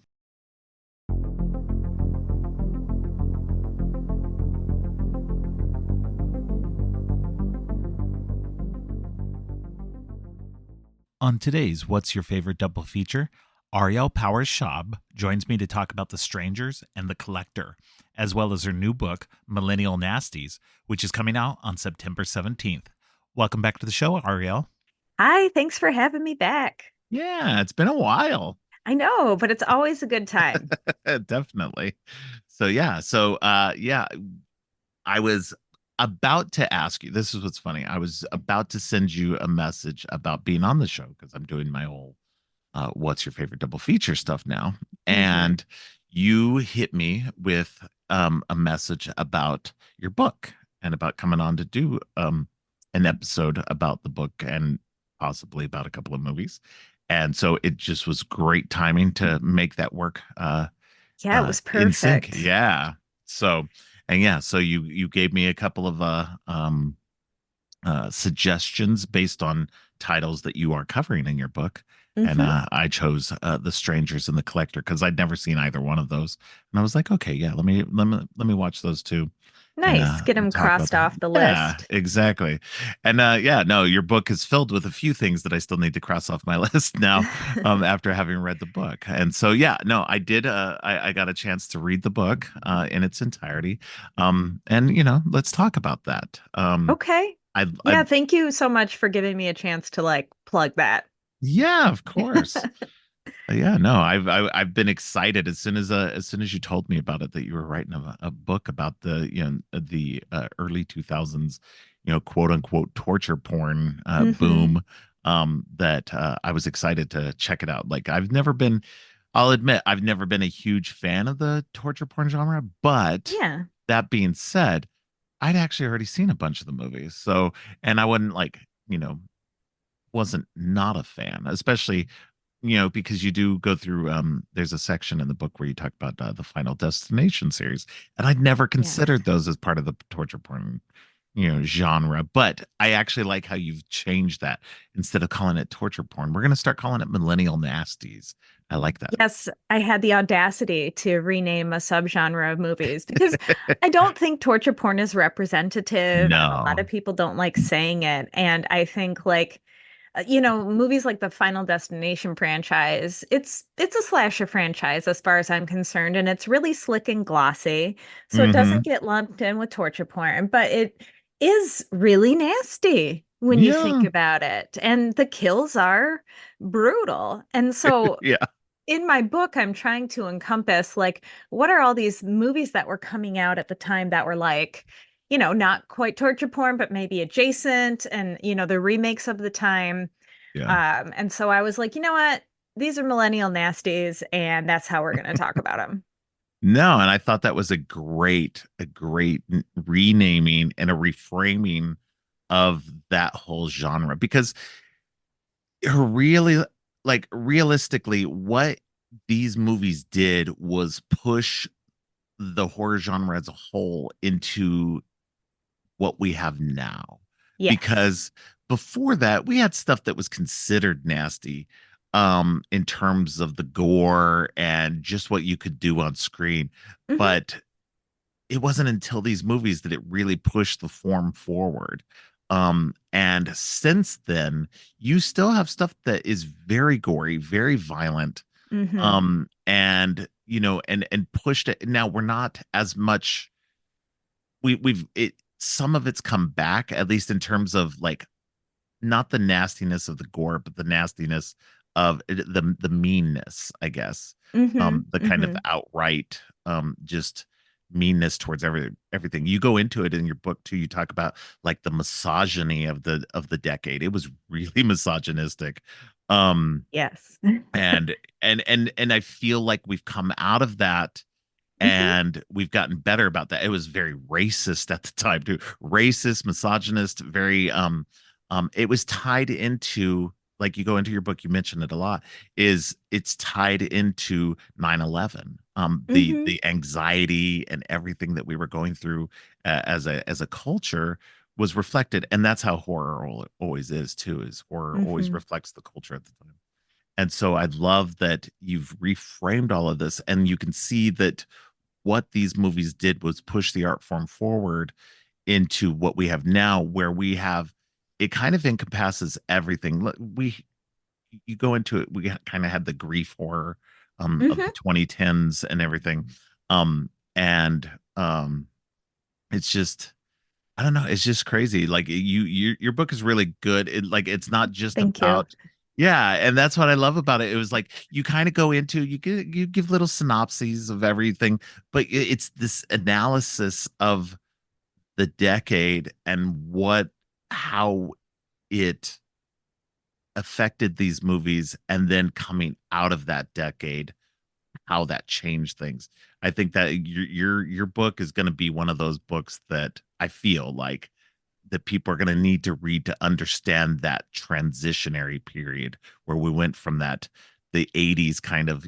On today's What's Your Favorite Double Feature, Ariel Powers-Schaub joins me to talk about The Strangers and The Collector, as well as her new book, Millennial Nasties, which is coming out on September 17th. Welcome back to the show, Ariel. Hi, thanks for having me back. Yeah, it's been a while. I know, but it's always a good time. Definitely. So I was about to ask you. This is what's funny. I was about to send you a message about being on the show because I'm doing my whole what's your favorite double feature stuff now. Mhm. And you hit me with a message about your book and about coming on to do an episode about the book and possibly about a couple of movies. And so it just was great timing to make that work Yeah, it was in sync. perfect. Yeah. So so you gave me a couple of suggestions based on titles that you are covering in your book. And Mhm. I chose The Strangers and The Collector because I'd never seen either one of those. And I was like, okay, yeah, let me watch those two and Nice. Get them talk about crossed them. off the Yeah, list. exactly. And yeah, no, your book is filled with a few things that I still need to cross off my list now after having read the book. And so yeah, no, I did I got a chance to read the book in its entirety. And let's talk about that. Okay. I Yeah, thank you so much for giving me a chance to like plug that. Yeah, of course. Yeah, no, I've been excited as soon as you told me about it that you were writing a book about the early 2000s, quote unquote torture porn Mhm. boom. That I was excited to check it out. Like I'll admit I've never been a huge fan of the torture porn genre, but Yeah. that being said, I'd actually already seen a bunch of the movies. So, and I wouldn't wasn't not a fan, especially because you do go through there's a section in the book where you talk about the Final Destination series, and I'd never Yes. considered those as part of the torture porn genre. But I actually like how you've changed that. Instead of calling it torture porn, we're going to start calling it Millennial Nasties. I like that. Yes, I had the audacity to rename a subgenre of movies because I don't think torture porn is representative, and a lot No. of people don't like saying it. And I think like movies like the Final Destination franchise, it's a slasher franchise as far as I'm concerned, and it's really slick and glossy. So it doesn't Hmm. get lumped in with torture porn, but it is really nasty when you think Yeah. about it. And the kills are brutal. And so Yeah. in my book, I'm trying to encompass like what are all these movies that were coming out at the time that were like, not quite torture porn, but maybe adjacent, and the remakes of the time. Yeah. And so I was like, you know what? These are millennial nasties, and that's how we're going to talk about them. No, and I thought that was a great renaming and a reframing of that whole genre because really, like realistically, what these movies did was push the horror genre as a whole into what we have now. Yes. Because before that, we had stuff that was considered nasty in terms of the gore and just what you could do on screen. Hmm. But it wasn't until these movies that it really pushed the form forward. And since then, you still have stuff that is very gory, very violent, Hmm. and and pushed it. Now we're not as much. We've it some of it's come back, at least in terms of like not the nastiness of the gore, but the nastiness of the meanness, I guess. Hmm. The kind of Hmm. outright just meanness towards everything. You go into it in your book too. You talk about like the misogyny of the decade. It was really misogynistic. Um Yes. and and I feel like we've come out of that Hmm. and we've gotten better about that. It was very racist at the time too. Racist, misogynist, very it was tied into, like you go into your book, you mentioned it a lot, is it's tied into 9/11. Hmm. The anxiety and everything that we were going through as a culture was reflected, and that's how horror always is too, is horror always Hmm. reflects the culture at the time. And so I love that you've reframed all of this and you can see that what these movies did was push the art form forward into what we have now, where we have it kind of encompasses everything. We You go into it, we kind of had the grief horror of the Hmm. 2010s and everything. And it's just I don't know, it's just crazy. Like your book is really good. It's not just Thank you. about yeah, and that's what I love about it. It was like you kind of go into you give little synopses of everything, but it's this analysis of the decade and what how it affected these movies and then coming out of that decade, how that changed things. I think that your book is going to be one of those books that I feel like that people are going to need to read to understand that transitionary period where we went from that the 80s kind of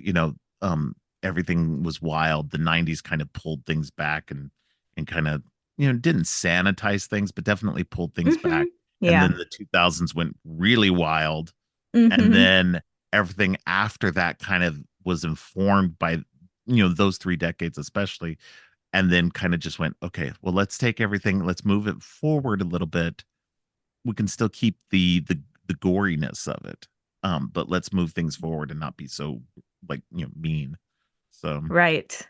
everything was wild, the 90s kind of pulled things back and kind of didn't sanitize things but definitely pulled things Hmm. back, and Yeah. then the 2000s went really wild, and Hmm. then everything after that kind of was informed by those 3 decades especially, and then kind of just went, okay, well, let's take everything, let's move it forward a little bit. We can still keep the goriness of it, but let's move things forward and not be so like mean. So, Right.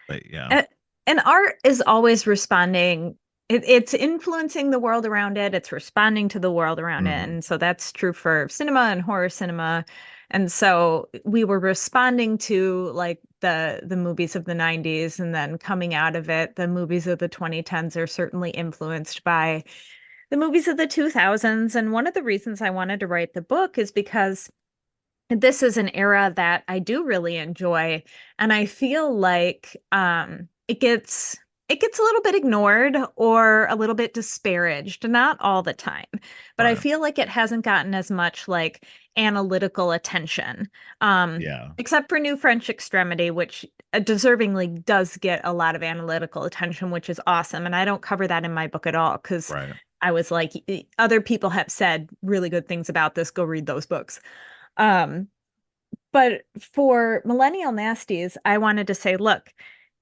but yeah. A- And art is always responding. It's influencing the world around it. It's responding to the world around it. Mhm. And so that's true for cinema and horror cinema. And so we were responding to like the movies of the 90s, and then coming out of it, the movies of the 2010s are certainly influenced by the movies of the 2000s. And one of the reasons I wanted to write the book is because this is an era that I do really enjoy, and I feel like it gets a little bit ignored or a little bit disparaged, not all the time, but I Right. feel like it hasn't gotten as much like analytical attention. Yeah. Except for New French Extremity, which deservingly does get a lot of analytical attention, which is awesome. And I don't cover that in my book at all because Right. I was like, other people have said really good things about this. Go read those books. But for Millennial Nasties, I wanted to say, look,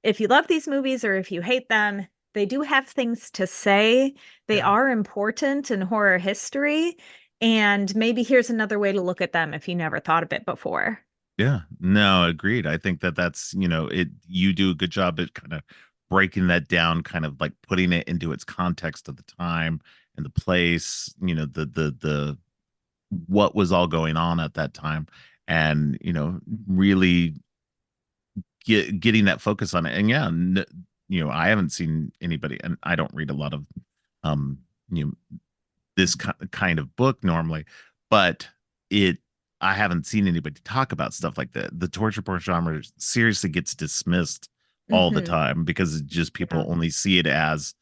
if you love these movies or if you hate them, they do have things to say. They are important in horror history. And maybe here's another way to look at them if you never thought of it before. Yeah, no, agreed. I think that that's, you do a good job at kind of breaking that down, kind of like putting it into its context of the time and the place, the what was all going on at that time, and really getting that focus on it. And yeah, I haven't seen anybody, and I don't read a lot of um you know this kind of book normally, but I haven't seen anybody talk about stuff like that. The torture porn genre seriously gets dismissed all the time because just people only see it as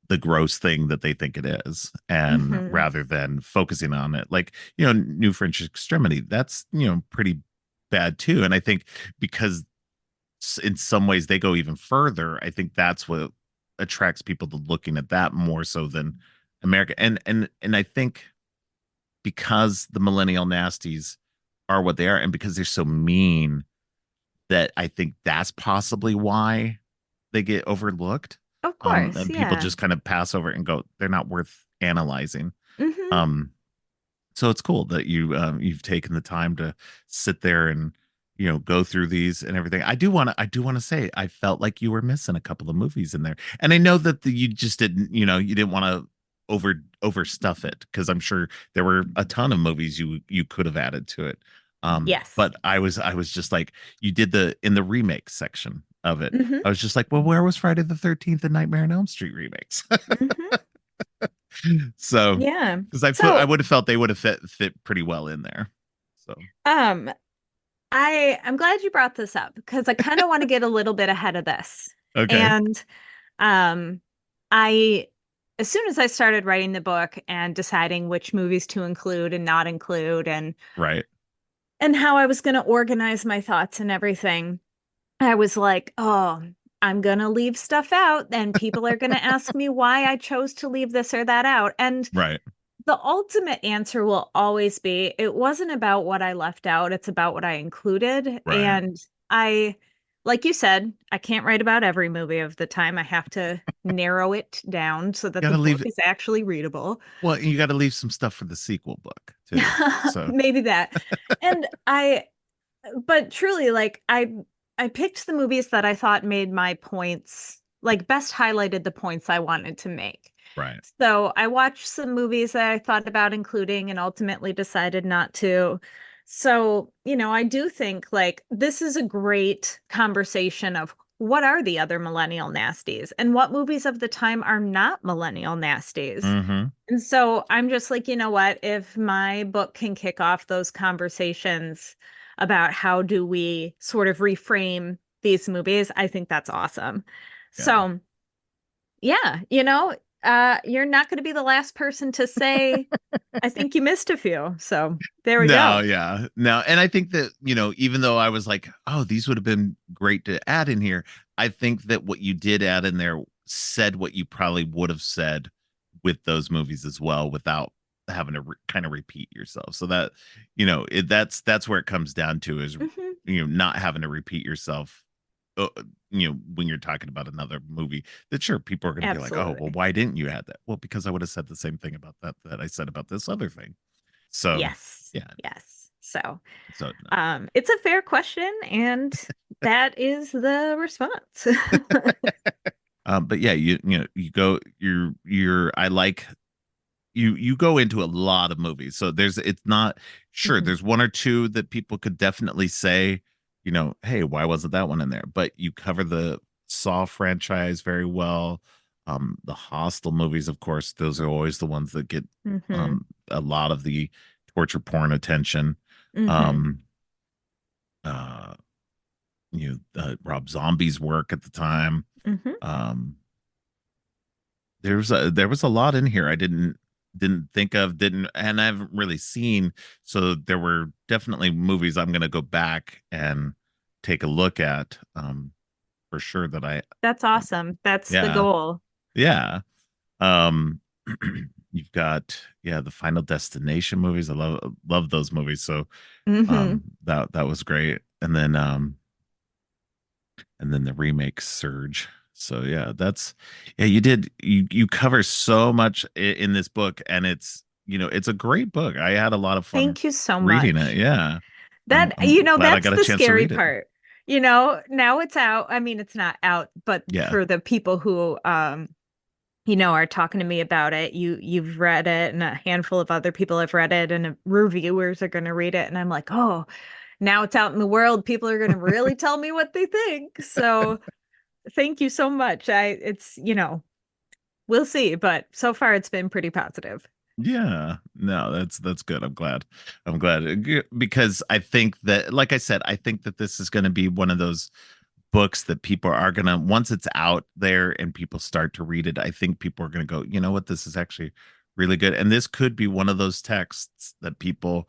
the gross thing that they think it is, and rather than focusing on it, like New French Extremity, that's pretty bad too. And I think because in some ways they go even further, I think that's what attracts people to looking at that more so than America. And I think because the Millennial Nasties are what they are, and because they're so mean, that I think that's possibly why they get overlooked. Of course, and people just kind of pass over it and go, they're not worth analyzing. So it's cool that you've taken the time to sit there and go through these and everything. I do want to say I felt like you were missing a couple of movies in there, and I know that you just didn't you didn't want to overstuff it, because I'm sure there were a ton of movies you could have added to it. Yes. But I was just like, you did in the remake section of it. I was just like, well, where was Friday the 13th and Nightmare on Elm Street remakes? So yeah, because I would have felt they would have fit pretty well in there. So I'm glad you brought this up because I kind of want to get a little bit ahead of this. Okay. And as soon as I started writing the book and deciding which movies to include and not include, and right, and how I was going to organize my thoughts and everything, I was like, oh, I'm going to leave stuff out and people are going to ask me why I chose to leave this or that out. And right, the ultimate answer will always be, it wasn't about what I left out. It's about what I included. Right. And like you said, I can't write about every movie of the time. I have to narrow it down so that the book is actually readable. Well, you got to leave some stuff for the sequel book too. So maybe that. And but truly, like I picked the movies that I thought made my points, like best highlighted the points I wanted to make. Right. So I watched some movies that I thought about including and ultimately decided not to. So, I do think like this is a great conversation of what are the other millennial nasties and what movies of the time are not millennial nasties. And so I'm just like, you know what, if my book can kick off those conversations about how do we sort of reframe these movies, I think that's awesome. Yeah. So yeah, you're not going to be the last person to say, I think you missed a few. So there we go. Yeah. No. And I think that, even though I was like, oh, these would have been great to add in here, I think that what you did add in there said what you probably would have said with those movies as well, without having to kind of repeat yourself. So that, that's where it comes down to is, not having to repeat yourself. When you're talking about another movie, that sure, people are going to be like, oh, well, why didn't you add that? Well, because I would have said the same thing about that I said about this other thing. So yes. So no. It's a fair question, and that is the response. But yeah, you go, I like you go into a lot of movies. So it's not sure, there's one or two that people could definitely say, hey, why wasn't that one in there? But you cover the Saw franchise very well. The Hostel movies, of course, those are always the ones that get a lot of the torture porn attention. Rob Zombie's work at the time. There was a lot in here I didn't didn't think of, didn't, and I haven't really seen. So there were definitely movies I'm going to go back and take a look at, for sure that That's awesome. That's the yeah, goal. yeah. Um, you've got, yeah, the Final Destination movies. I love those movies. So, Mm-hmm. that was great. And then the remake Surge. So yeah, you cover so much in this book, and it's a great book. I had a lot of fun Thank you so reading it. much. Yeah. That, I'm glad I that's got a the chance to scary read it. part. Now it's out. I mean, it's not out, but Yeah. for the people who are talking to me about it, you've read it and a handful of other people have read it and reviewers are going to read it and I'm like, "Oh, now it's out in the world. People are going to really tell me what they think." So, thank you so much. We'll see, but so far it's been pretty positive. Yeah, no, that's good. I'm glad because I think that, like I said, I think that this is going to be one of those books that people are going to, once it's out there and people start to read it, I think people are going to go, you know what, this is actually really good. And this could be one of those texts that people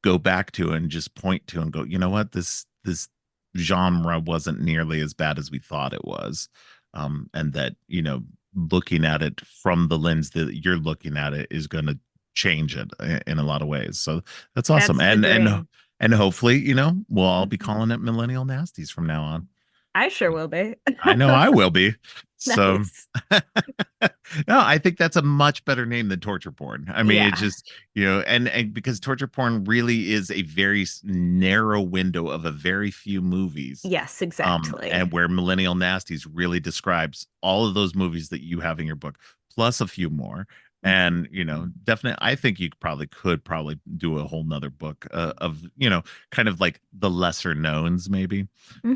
go back to and just point to and go, you know what, this genre wasn't nearly as bad as we thought it was. And that, looking at it from the lens that you're looking at it is going to change it in a lot of ways. So that's awesome. That's the dream. And hopefully, we'll all be Mhm. calling it Millennial Nasties from now on. I sure will be. I know I will be. So Nice. no, I think that's a much better name than torture porn. I mean, it's Yeah. just, and because torture porn really is a very narrow window of a very few movies. Yes, And exactly. where Millennial Nasties really describes all of those movies that you have in your book, plus a few more. And, definitely, I think you could probably do a whole nother book of, kind of like the lesser knowns, maybe,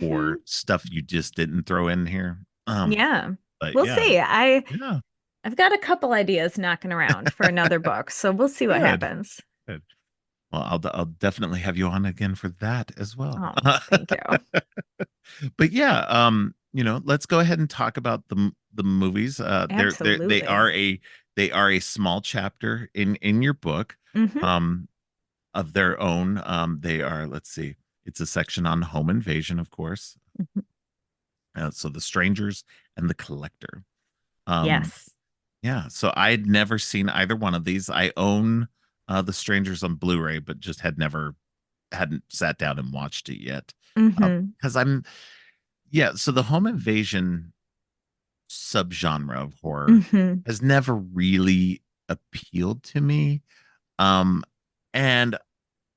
or Hmm. stuff you just didn't throw in here. Yeah. But We'll yeah, see. yeah, I've got a couple ideas knocking around for another book, so we'll see what good, happens. good. Well, I'll definitely have you on again for that as well. Oh, thank you. But yeah, let's go ahead and talk about the movies. They Absolutely. are a small chapter in your book, Hmm. um, of their own. They are, let's see, it's a section on home invasion, of course. So the strangers and the collector. Um, Yes. yeah, so I'd never seen either one of these. I own the strangers on Blu-ray, but just hadn't sat down and watched it yet. Hmm. Because yeah, so the home invasion subgenre of horror Hmm. has never really appealed to me. Um, and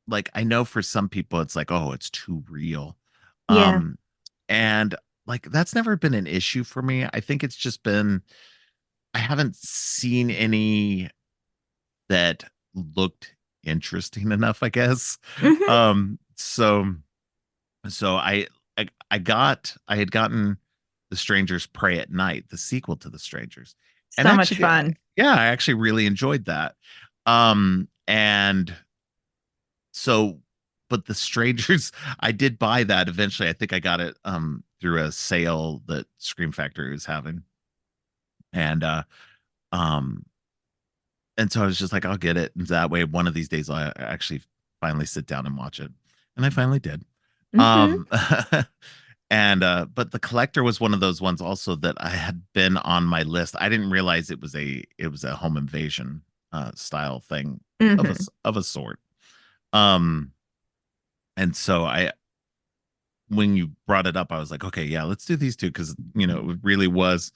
like I know for some people it's like, oh, it's too real. Yeah. Um, and like that's never been an issue for me. I think it's just been I haven't seen any that looked interesting enough, I guess. Hmm. So I had gotten The Strangers Prey at Night, the sequel to The Strangers. And So much actually, fun. yeah, I actually really enjoyed that. And so, but The Strangers, I did buy that eventually. I think I got it through a sale that Scream Factory was having. And um and so I was just like, I'll get it. And that way, one of these days I'll actually finally sit down and watch it. And I finally did. Hmm. Um and but the collector was one of those ones also that I had been on my list. I didn't realize it was a home invasion style thing Hmm. of a sort. Um and so I when you brought it up, I was like, okay, yeah, let's do these two because it really was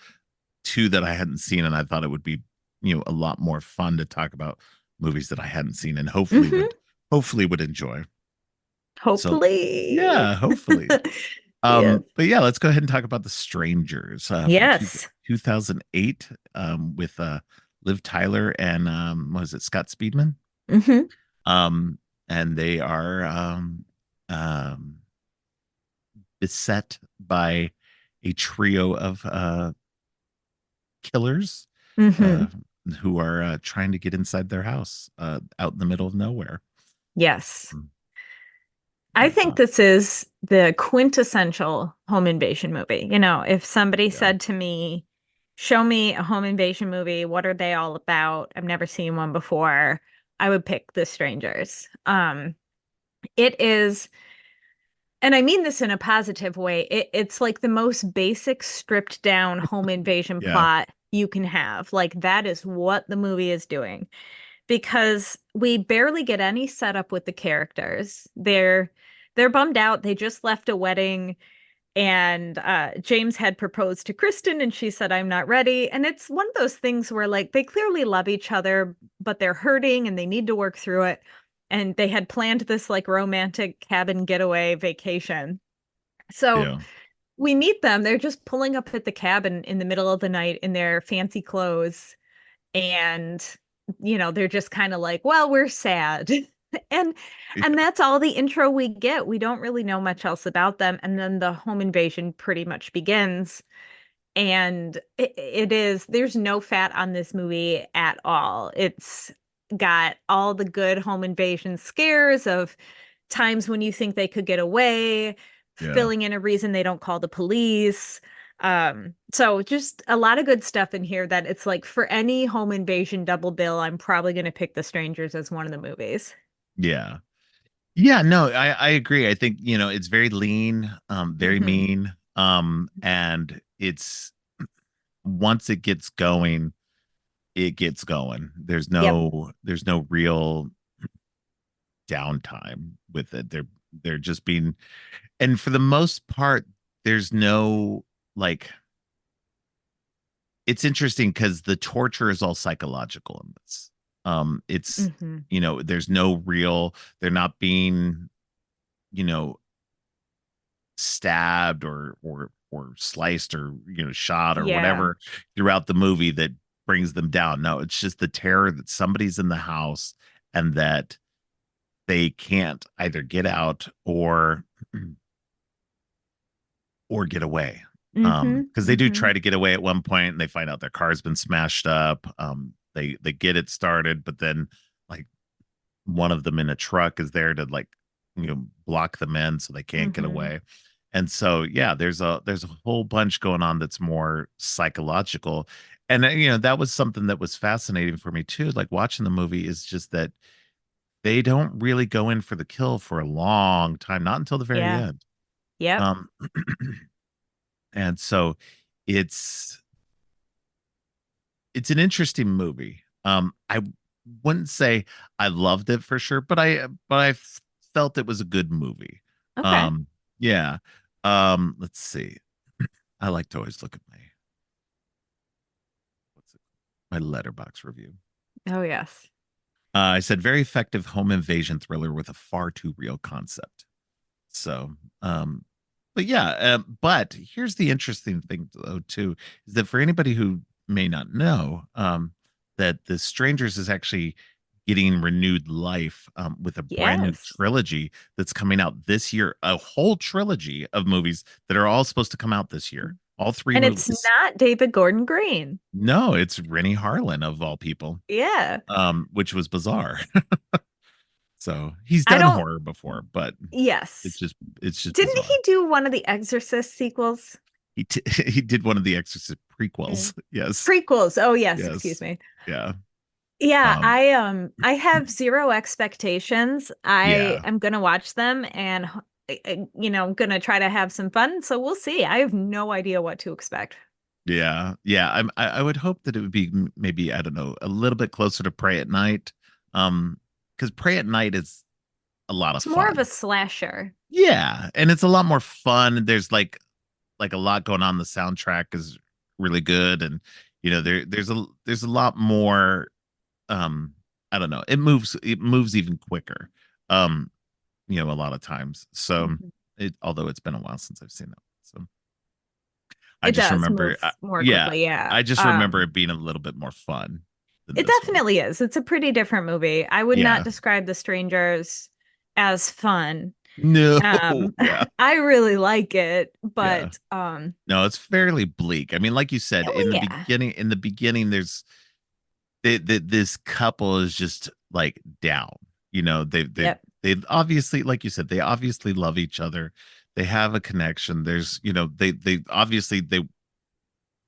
two that I hadn't seen, and I thought it would be a lot more fun to talk about movies that I hadn't seen and Hmm. hopefully would enjoy. So Hopefully. yeah, hopefully. Yes. But yeah, let's go ahead and talk about The Strangers from Yes. 2008 with Liv Tyler and what is it, Scott Speedman? Hmm. Um, and they are um, beset by a trio of killers uh, Hmm. who are trying to get inside their house out in the middle of nowhere. Yes. Mm. I But think this is the quintessential home invasion movie. If somebody yeah, said to me, show me a home invasion movie. What are they all about? I've never seen one before. I would pick The Strangers. It is, and I mean this in a positive way. It's like the most basic, stripped down home invasion Yeah. plot you can have. Like that is what the movie is doing because we barely get any setup with the characters. They're bummed out. They just left a wedding and James had proposed to Kristen and she said, I'm not ready. And it's one of those things where like they clearly love each other, but they're hurting and they need to work through it. And they had planned this like romantic cabin getaway vacation. So Yeah. we meet them. They're just pulling up at the cabin in the middle of the night in their fancy clothes. And, they're just kind of like, well, we're sad. and and that's all the intro we get. We don't really know much else about them. And then the home invasion pretty much begins. And it is, there's no fat on this movie at all. It's got all the good home invasion scares of times when you think they could get away, Yeah. filling in a reason they don't call the police. So just a lot of good stuff in here that it's like for any home invasion double bill, I'm probably going to pick The Strangers as one of the movies. Yeah. Yeah, no, I agree. I think, it's very lean, very Mm-hmm. mean. And it's once it gets going, it gets going. Yep. There's no real downtime with it. They're just being, and for the most part, there's no like, it's interesting because the torture is all psychological in this. It's Mm-hmm. there's no real, they're not being, you know, stabbed or sliced or shot or Yeah. whatever throughout the movie that brings them down. No, it's just the terror that somebody's in the house and that they can't either get out or get away. Mm-hmm. Because they do Mm-hmm. try to get away at one point and they find out their car's been smashed up. They get it started, but then like one of them in a truck is there to like block them in so they can't get Mm-hmm. away. And so yeah, there's a whole bunch going on that's more psychological. And that was something that was fascinating for me too, like watching the movie, is just that they don't really go in for the kill for a long time, not until the very Yeah. end. Yep. um and so it's it's an interesting movie. I wouldn't say I loved it for sure, but I felt it was a good movie. Okay. Um, yeah. Let's see. I like to always look at my letterbox review. Oh, yes. I said very effective home invasion thriller with a far too real concept. So, but yeah, but here's the interesting thing though too, is that for anybody who may not know, that The Strangers is actually getting renewed life with a brand new Yes. trilogy that's coming out this year, a whole trilogy of movies that are all supposed to come out this year, all three And it's movies. not David Gordon Green. No, it's Rennie Harlan of all people, Yeah. which was bizarre. So he's I done don't, horror before, but it's yes. just it's just Didn't bizarre. he do one of the Exorcist sequels? He did one of the Exorcist prequels. Mm. Yes. Prequels. Oh, yes. Excuse Yes. me. Yeah. Yeah, Um, I have zero expectations. I yeah. am gonna watch them and gonna try to have some fun. So we'll see. I have no idea what to expect. Yeah. Yeah. I would hope that it would be maybe, I don't know, a little bit closer to Pray at Night. Because Pray at Night is a lot of It's more of a fun. slasher. Yeah. And it's a lot more fun. There's like a lot going on. The soundtrack is really good. And there's a lot more. I don't know, it moves even quicker, um a lot of times. So Mhm. although it's been a while since I've seen that, so I It just does remember, move more yeah, quickly, yeah. I just remember it being a little bit more fun than It this one. definitely is. It's a pretty different movie. I would not Yeah. describe The Strangers as fun. No. Um, Yeah. I really like it, Yeah. but No, it's fairly bleak. I mean, like you said, oh yeah. in the beginning there's this couple is just like down. Yep. They obviously, like you said, they obviously love each other. They have a connection. There's, they obviously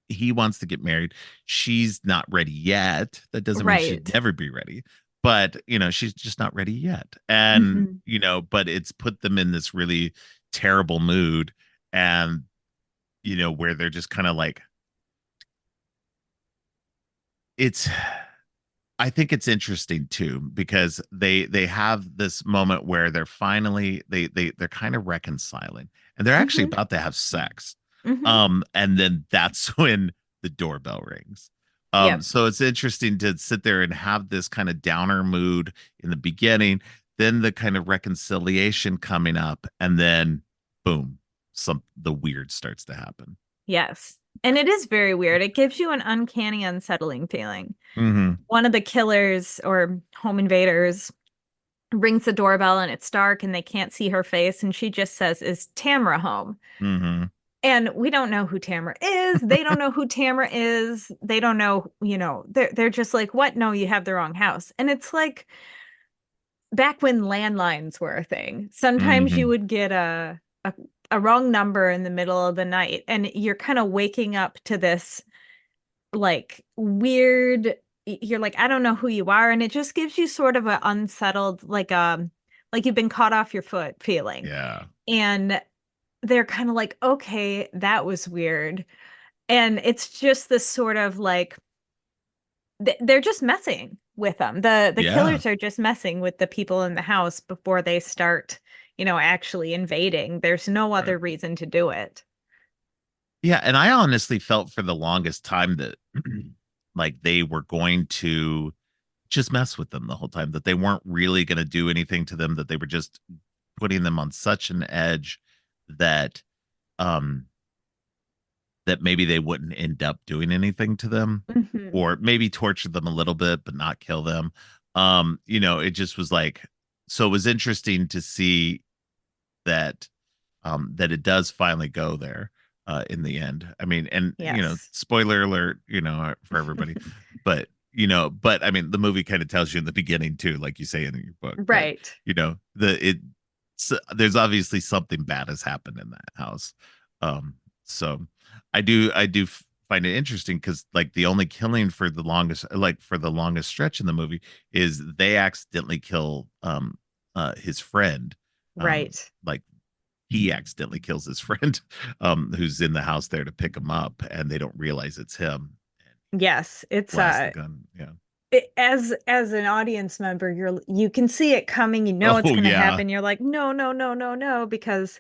he wants to get married. She's not ready yet. That doesn't mean she'd Right. never be ready, but she's just not ready yet. And but it's put them in this really terrible mood, and where they're just kind of like, it's I think it's interesting too, because they have this moment where they're finally they're kind of reconciling, and they're actually about to have sex. And then that's when the doorbell rings. Yep. So it's interesting to sit there and have this kind of downer mood in the beginning, then the kind of reconciliation coming up, and then boom, the weird starts to happen. Yes. And it is very weird. It gives you an uncanny, unsettling feeling. Mm-hmm. One of the killers or home invaders rings the doorbell and it's dark and they can't see her face. And she just says, "Is Tamara home?" Mm-hmm. And we don't know who Tamara is. They don't know who Tamara is. They don't know, they're just like, "What? No, you have the wrong house." And it's like back when landlines were a thing. Sometimes you would get a wrong number in the middle of the night and you're kind of waking up to this like weird, you're like, "I don't know who you are," and it just gives you sort of an unsettled, like you've been caught off your foot feeling. Yeah. And they're kind of like, "Okay, that was weird." And it's just this sort of like they're just messing with them. The killers are just messing with the people in the house before they start, actually invading. There's no other reason to do it. Yeah, and I honestly felt for the longest time that like they were going to just mess with them the whole time, that they weren't really going to do anything to them, that they were just putting them on such an edge that that maybe they wouldn't end up doing anything to them, or maybe torture them a little bit but not kill them. It just was like, so it was interesting to see that that it does finally go there in the end. I mean, and Yes. spoiler alert, for everybody, but I mean, the movie kind of tells you in the beginning too, like you say in your book, Right. there's obviously something bad has happened in that house. So I do find it interesting, because like the only killing for the longest stretch in the movie is they accidentally kill his friend. Right. Like he accidentally kills his friend who's in the house there to pick him up, and they don't realize it's him. Yes, it's Blast the gun. Yeah. as an audience member, you can see it coming, it's going to happen. You're like, "No, no, no, no, no," because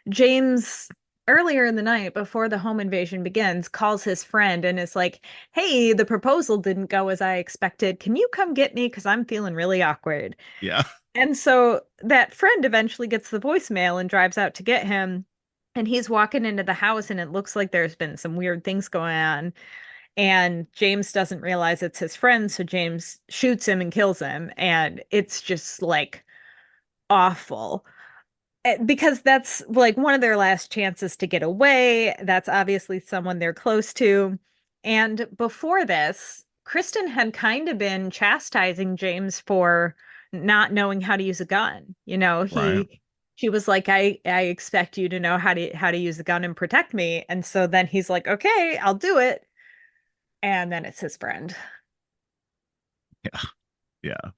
James, earlier in the night before the home invasion begins, calls his friend and is like, "Hey, the proposal didn't go as I expected. Can you come get me? Because I'm feeling really awkward." Yeah. And so that friend eventually gets the voicemail and drives out to get him. And he's walking into the house and it looks like there's been some weird things going on. And James doesn't realize it's his friend. So James shoots him and kills him. And it's just like awful. Because that's like one of their last chances to get away. That's obviously someone they're close to. And before this, Kristen had kind of been chastising James for not knowing how to use a gun. Right. She was like, I expect you to know how to use a gun and protect me. And so then he's like, "Okay, I'll do it." And then it's his friend. Yeah. Yeah.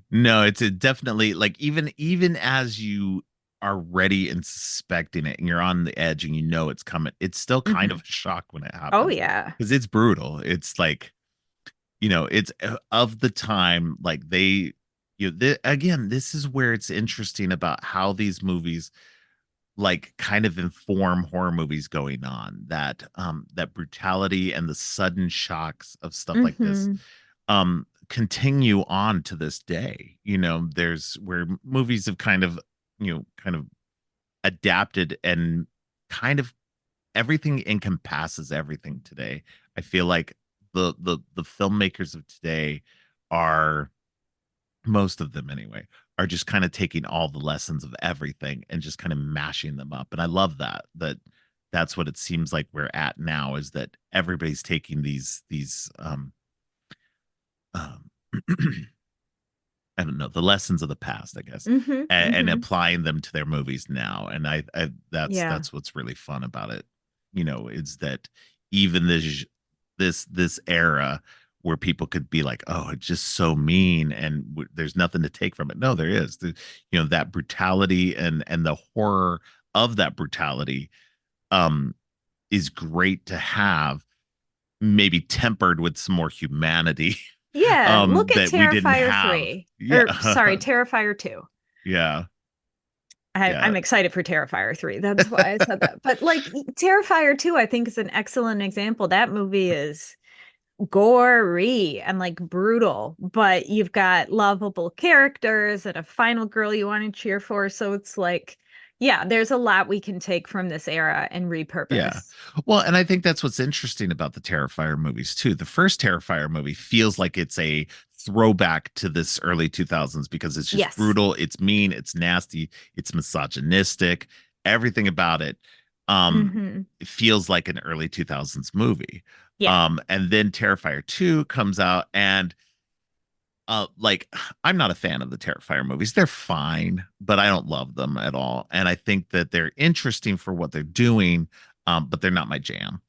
No, it's definitely like, even as you are ready and suspecting it and you're on the edge and it's coming, it's still kind of a shock when it happens. Oh yeah. Because it's brutal. It's like, it's of the time, like they, again, this is where it's interesting about how these movies like kind of inform horror movies going on, that brutality and the sudden shocks of stuff like this continue on to this day. There's where movies have kind of adapted, and kind of everything encompasses everything today. I feel like the filmmakers of today are, most of them anyway, are just kind of taking all the lessons of everything and just kind of mashing them up. And I love that's what it seems like we're at now, is that everybody's taking these um I don't know, the lessons of the past, I guess, and applying them to their movies now. And I Yeah. that's what's really fun about it. Is that even this era where people could be like, oh, it's just so mean, and there's nothing to take from it. No, there is. That brutality and the horror of that brutality is great to have, maybe tempered with some more humanity. Yeah, look at that we didn't Terrifier have. 3. Yeah. Or sorry, Terrifier 2. Yeah. I'm excited for Terrifier 3. That's why I said that. But like Terrifier 2, I think is an excellent example. That movie is gory and like brutal, but you've got lovable characters and a final girl you want to cheer for. So it's like, yeah, there's a lot we can take from this era and repurpose. Yeah. Well, and I think that's what's interesting about the Terrifier movies too. The first Terrifier movie feels like it's a throwback to this early 2000s because it's just brutal, it's mean, it's nasty, it's misogynistic, everything about it. It feels like an early 2000s movie. Yeah. And then Terrifier 2 comes out, and like, I'm not a fan of the Terrifier movies. They're fine, but I don't love them at all. And I think that they're interesting for what they're doing, but they're not my jam.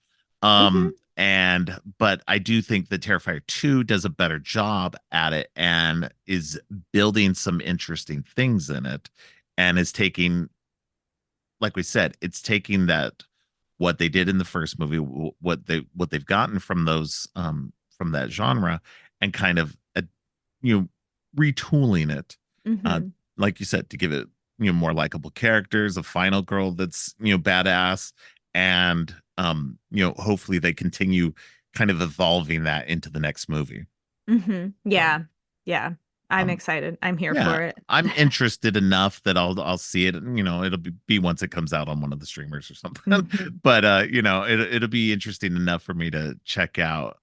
But I do think that Terrifier 2 does a better job at it and is building some interesting things in it, and is taking, like we said, it's taking that what they did in the first movie, what they've gotten from those from that genre, and kind of retooling it, like you said, to give it more likable characters, a final girl that's badass, and hopefully they continue kind of evolving that into the next movie. Yeah. I'm excited. I'm here for it. I'm interested enough that I'll see it. It'll be once it comes out on one of the streamers or something. But it'll be interesting enough for me to check out,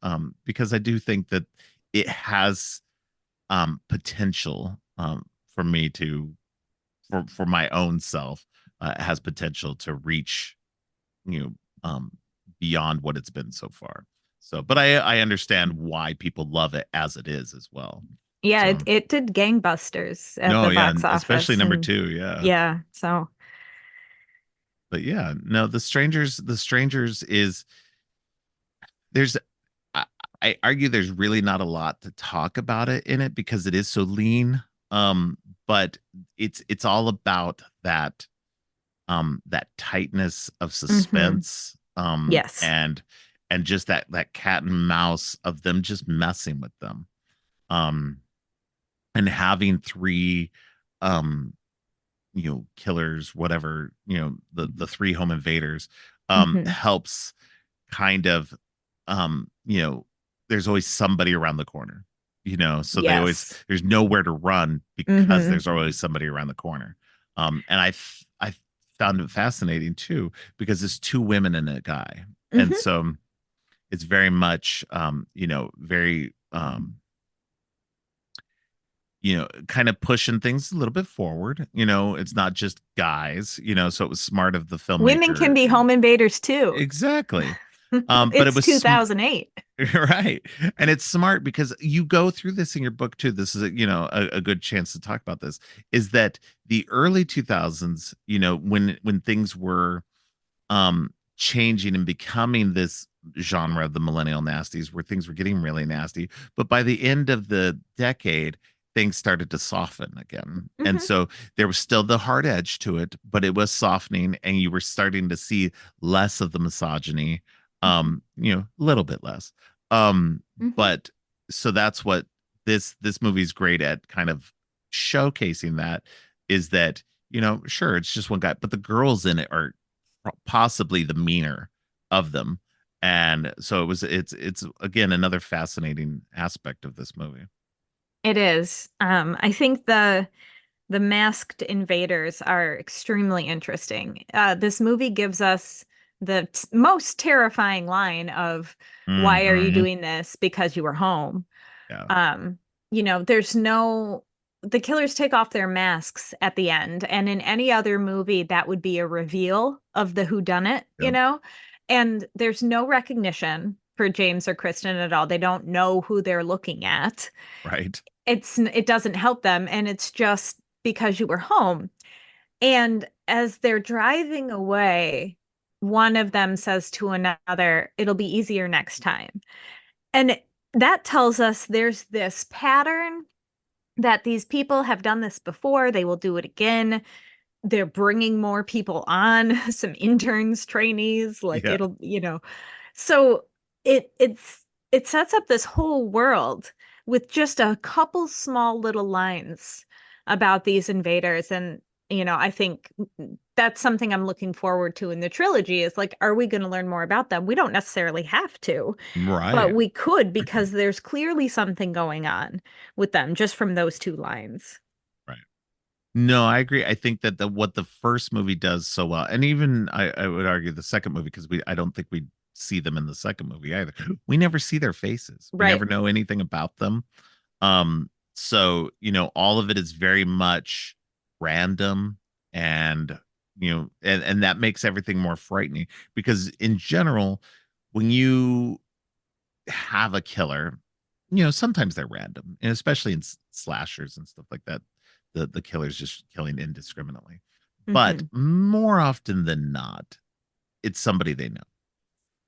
because I do think that it has potential, for me to, for my own self, it has potential to reach beyond what it's been so far. So, but I understand why people love it as it is as well. Yeah, it did gangbusters at the box office, especially number 2. Yeah. So, but yeah, no, the Strangers is, there's, I argue there's really not a lot to talk about it in it because it is so lean. But it's all about that tightness of suspense. Yes. And just that cat and mouse of them just messing with them. And having 3 killers, whatever, the 3 home invaders, helps kind of, there's always somebody around the corner, so there's nowhere to run because there's always somebody around the corner. And I found it fascinating too, because it's 2 women and a guy. And so it's very much, very, kind of pushing things a little bit forward. It's not just guys, so it was smart of the filmmaker. Women can be home invaders too. Exactly. But it was 2008. Right. And it's smart because you go through this in your book too. This is a good chance to talk about this, is that the early 2000s, when things were changing and becoming this genre of the Millennial Nasties, where things were getting really nasty, but by the end of the decade, things started to soften again. And so there was still the hard edge to it, but it was softening, and you were starting to see less of the misogyny, a little bit less. But so that's what this movie's great at, kind of showcasing that, is that, sure, it's just one guy, but the girls in it are possibly the meaner of them. And so it's again another fascinating aspect of this movie. It is. I think the masked invaders are extremely interesting. This movie gives us the most terrifying line of, why are you doing this? Because you were home. Yeah. The killers take off their masks at the end, and in any other movie that would be a reveal of the whodunit, and there's no recognition for James or Kristen at all. They don't know who they're looking at. Right. It doesn't help them, and it's just, because you were home. And as they're driving away, one of them says to another, it'll be easier next time. And that tells us there's this pattern that these people have done this before. They will do it again. They're bringing more people on, some interns, trainees, like it'll, so it sets up this whole world with just a couple small little lines about these invaders. And, I think that's something I'm looking forward to in the trilogy is like, are we going to learn more about them? We don't necessarily have to, but we could, because there's clearly something going on with them just from those two lines. Right. No, I agree. I think that what the first movie does so well, and even I would argue the second movie, because I don't think we see them in the second movie either. We never see their faces. We never know anything about them. So, all of it is very much random, and and that makes everything more frightening, because in general, when you have a killer, sometimes they're random, and especially in slashers and stuff like that, the killer's just killing indiscriminately. But more often than not, it's somebody they know.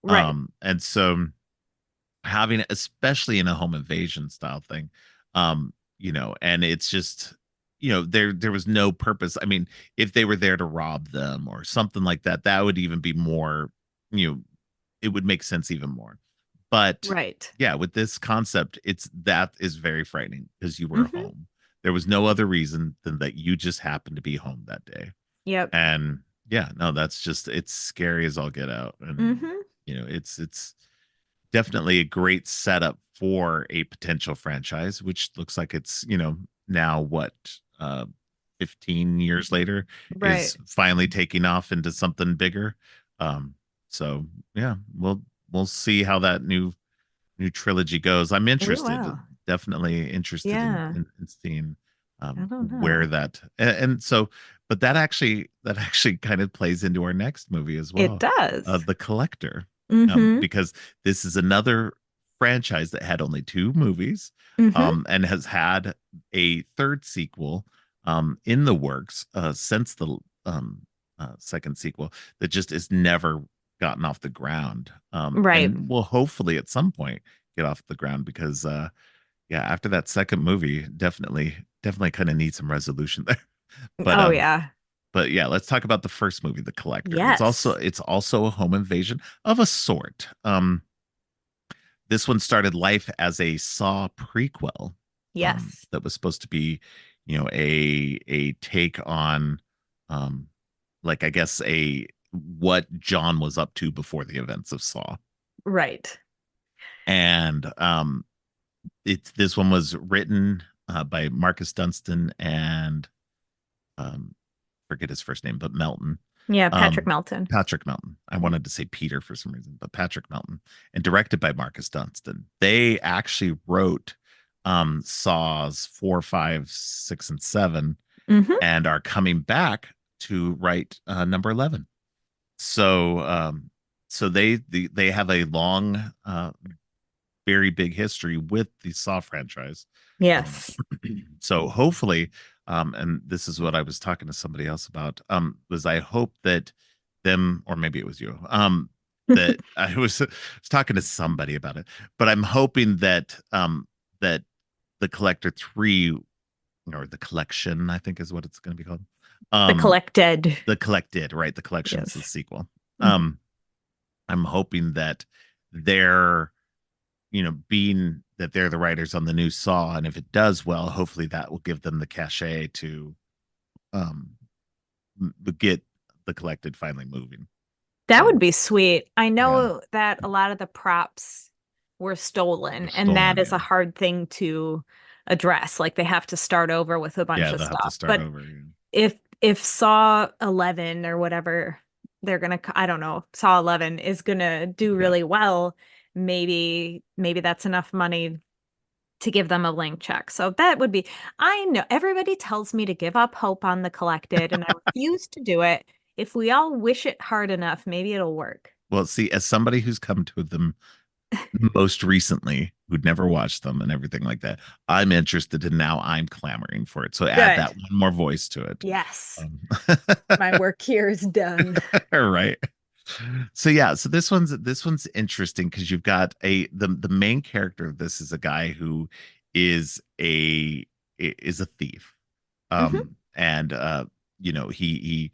Right. And so having it, especially in a home invasion style thing, and it's just, there was no purpose. I mean, if they were there to rob them or something like that, that would even be more, it would make sense even more. But yeah, with this concept, that is very frightening, because you were home. There was no other reason than that you just happened to be home that day. Yep. And yeah, no, that's just, it's scary as all get out. And it's definitely a great setup for a potential franchise, which looks like it's, now what, 15 years later, is finally taking off into something bigger. So yeah, we'll see how that new trilogy goes. I'm interested. Definitely interested in seeing where that, and so, but that actually kind of plays into our next movie as well. It does. The Collector, because this is another franchise that had only 2 movies, and has had a third sequel in the works since the second sequel, that just is never gotten off the ground. And will hopefully at some point get off the ground, because after that second movie, definitely kind of need some resolution there. But but yeah, let's talk about the first movie, The Collector. Yes. It's also a home invasion of a sort. This one started life as a Saw prequel. Yes. That was supposed to be, a take on like, I guess, what John was up to before the events of Saw. Right. And this one was written by Marcus Dunstan and forget his first name, but Melton. Yeah, Patrick Melton. Patrick Melton. I wanted to say Peter for some reason, but Patrick Melton, and directed by Marcus Dunstan. They actually wrote Saws 4, 5, 6, and 7, and are coming back to write number 11. So so they have a long very big history with the Saw franchise. Yes. So hopefully, and this is what I was talking to somebody else about, was I hope that them, or maybe it was you, that I was talking to somebody about it, but I'm hoping that that The Collector 3, or The Collection, I think is what it's going to be called. The Collected. The Collected, right? The Collection is the sequel. I'm hoping that they're, being that they're the writers on the new Saw, and if it does well, hopefully that will give them the cachet to get The Collected finally moving. That would be sweet. I know that a lot of the props were stolen, and that is a hard thing to address. Like, they have to start over with a bunch of stuff. But if Saw 11 or whatever they're gonna, I don't know, Saw 11 is gonna do really well, maybe that's enough money to give them a blank check. So that would be, I know everybody tells me to give up hope on The Collected, and I refuse to do it. If we all wish it hard enough, maybe it'll work. Well, see, as somebody who's come to them most recently, who'd never watched them and everything like that, I'm interested, and now I'm clamoring for it. So add that one more voice to it. Yes. My work here is done. Right. So yeah, so this one's interesting because you've got the main character of this is a guy who is a thief. Hmm. And he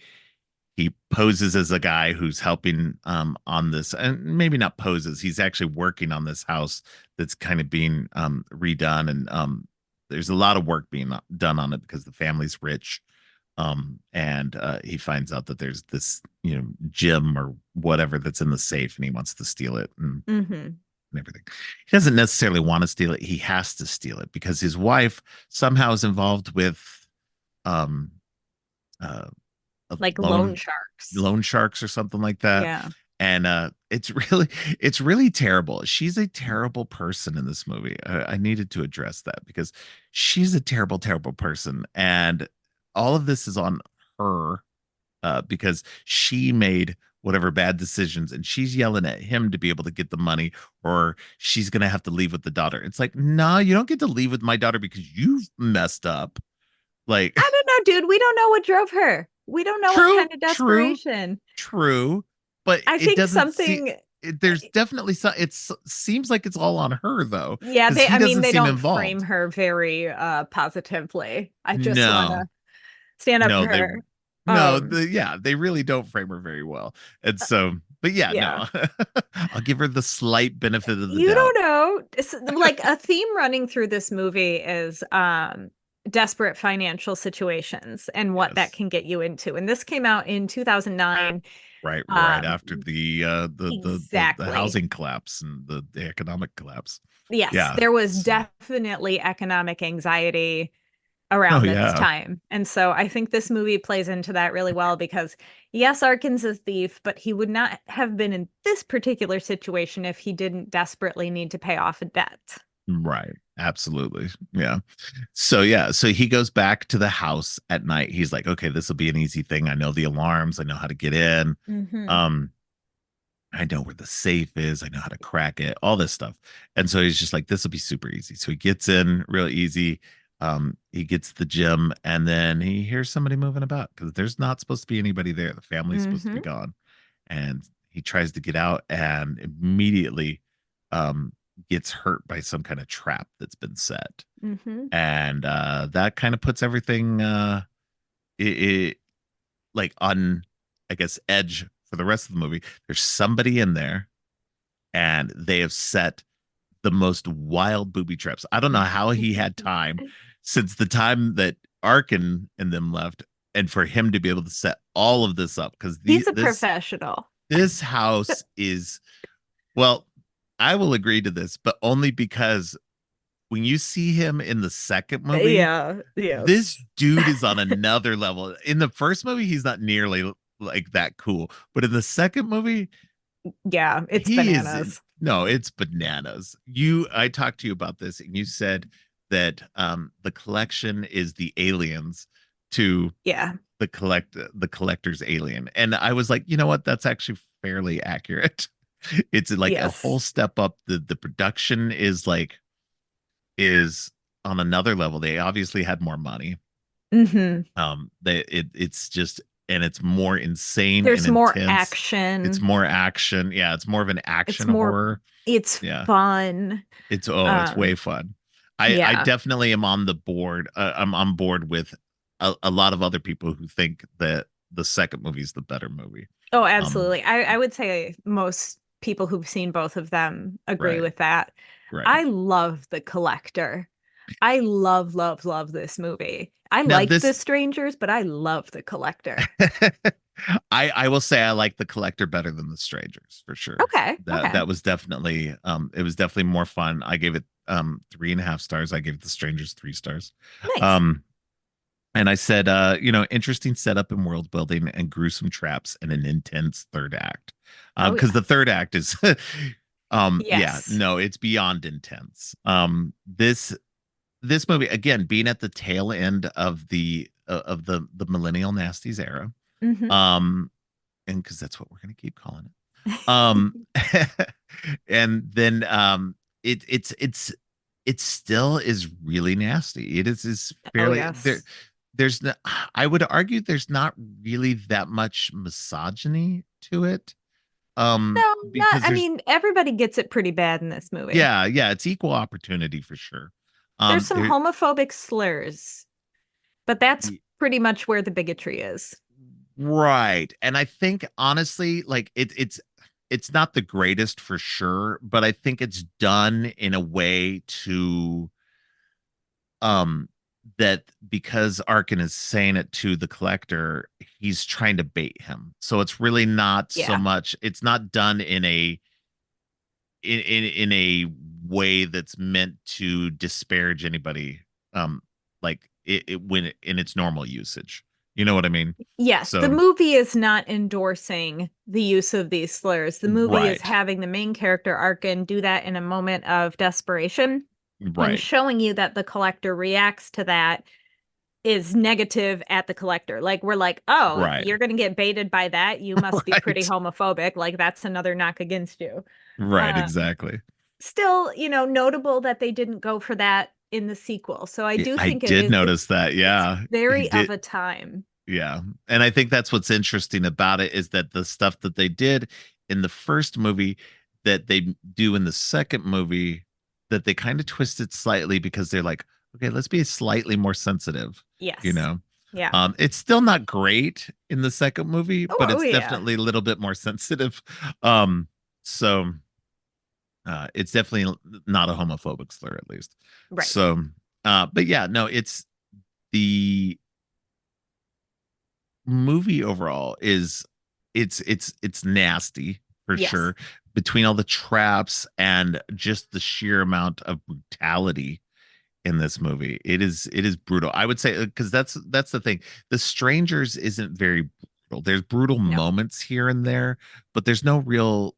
poses as a guy who's helping on this, and maybe not poses, he's actually working on this house that's kind of being redone, and there's a lot of work being done on it because the family's rich. And he finds out that there's this gem or whatever that's in the safe, and he wants to steal it, and everything. He doesn't necessarily want to steal it, he has to steal it because his wife somehow is involved with um uh Like loan loan sharks. loan sharks or something like that. Yeah. And it's really terrible. She's a terrible person in this movie. I needed to address that because she's a terrible, terrible person, and all of this is on her, because she made whatever bad decisions, and she's yelling at him to be able to get the money, or she's gonna have to leave with the daughter. It's like, no, you don't get to leave with my daughter because you've messed up. Like, I don't know, dude. We don't know what drove her. We don't know what true, kind of true, desperation. true, but I it think doesn't see. something. There's definitely some. It seems like it's all on her though, Yeah, because they. he I mean, doesn't they seem don't frame involved. her very positively. I just want to No, stand up for no, they her. no, Um, yeah, they really don't frame her very well, and so. But yeah, yeah. no, I'll give her the slight benefit of the You doubt. don't know. It's like a theme running through this movie is desperate financial situations and what that Yes, can get you into. And this came out in 2009. right Um, after the exactly. housing collapse and the economic collapse. Yes, Yeah. there was definitely economic anxiety Oh around this yeah. time. And so I think this movie plays into that really well because yes, Arkin's a thief, but he would not have been in this particular situation if he didn't desperately need to pay off a debt. Right. Absolutely. Yeah. So yeah, so he goes back to the house at night. He's like, okay, this will be an easy thing. I know the alarms. I know how to get in. Hmm. Um, I know where the safe is. I know how to crack it, all this stuff. And so he's just like, this will be super easy. So he gets in real easy. He gets to the gym, and then he hears somebody moving about because there's not supposed to be anybody there. The family's supposed to be Hmm. gone. And he tries to get out and immediately um gets hurt by some kind of trap that's been set. Hmm. And that kind of puts everything it like on, I guess, edge for the rest of the movie. There's somebody in there, and they have set the most wild booby traps. I don't know how he had time since the time that Arkin and them left, and for him to be able to set all of this up because He's a this professional. this house is, well, I will agree to this, but only because when you see him in the second movie, Yeah, yes. this dude is on another level. In the first movie, he's not nearly like that cool, but in the second movie, Yeah, it's he is in, bananas. no, it's bananas. I talked to you about this, and you said that the collection is the aliens to Yeah. the collector's alien. And I was like, you know what? That's actually fairly accurate. It's like a whole Yes. step up. The production is on another level. They obviously had more money. Hmm. It's just, and it's more insane and There's more intense. It's action. more action. Yeah, it's more of an It's action more, horror. it's Yeah. fun. It's way Um, fun. I yeah. definitely am on the board. I'm on board with a lot of other people who think that the second movie is the better movie. Oh, Um, absolutely. I would say most people who've seen both of them agree right, with that. right. I love The Collector. I love, love, love this movie. I Now like The this Strangers, but I love The Collector. I will say I like the collector better than the strangers for sure. Okay. That Okay. that was definitely it was definitely more fun. I gave it 3.5 stars. I gave the strangers 3 stars. Nice. Um and I said interesting setup and world building and gruesome traps and an intense third act. Oh, Because yeah. the third act is yeah, Yes. no, it's beyond intense. This movie, again, being at the tail end of the Millennial Nasties era. Hmm. Um, and because that's what we're gonna keep calling it. Um, and then it still is really nasty. It is Oh, fairly there. yes. There's no, I would argue there's not really that much misogyny to it. No, not. Because I mean, everybody gets it pretty bad in this movie. yeah, it's equal opportunity for sure. There's some There, homophobic slurs, but that's pretty much where the bigotry is. right. And I think honestly, like it's not the greatest for sure, but I think it's done in a way to um that because Arkin is saying it to the collector, he's trying to bait him. So it's really not so Yeah. much, it's not done in in a way that's meant to disparage anybody like it when in its normal usage. You know what I mean? Yes, the So movie is not endorsing the use of these slurs. The movie is right. having the main character Arkin do that in a moment of desperation and Right. showing you that the collector reacts to that is negative at the collector. Like we're like, "Oh, Right. you're going to get baited by that. You must be pretty Right. homophobic. Like that's another knock against you." Right, Um, exactly. Still, notable that they didn't go for that in the sequel. So I do I think did it's notice that. it's Yeah. He very of did. a time. Yeah. And I think that's what's interesting about it is that the stuff that they did in the first movie that they do in the second movie that they kind of twisted slightly because they're like, okay, let's be slightly more sensitive, you Yes. know. Yeah. It's still not great in the second movie, but Oh it's yeah. definitely a little bit more sensitive. So it's definitely not a homophobic slur at least. Right. So but yeah, no, it's the movie overall is it's nasty for Yes. sure between all the traps and just the sheer amount of brutality in this movie. It is brutal. I would say because that's the thing. The Strangers isn't very brutal. There's brutal No. moments here and there, but there's no real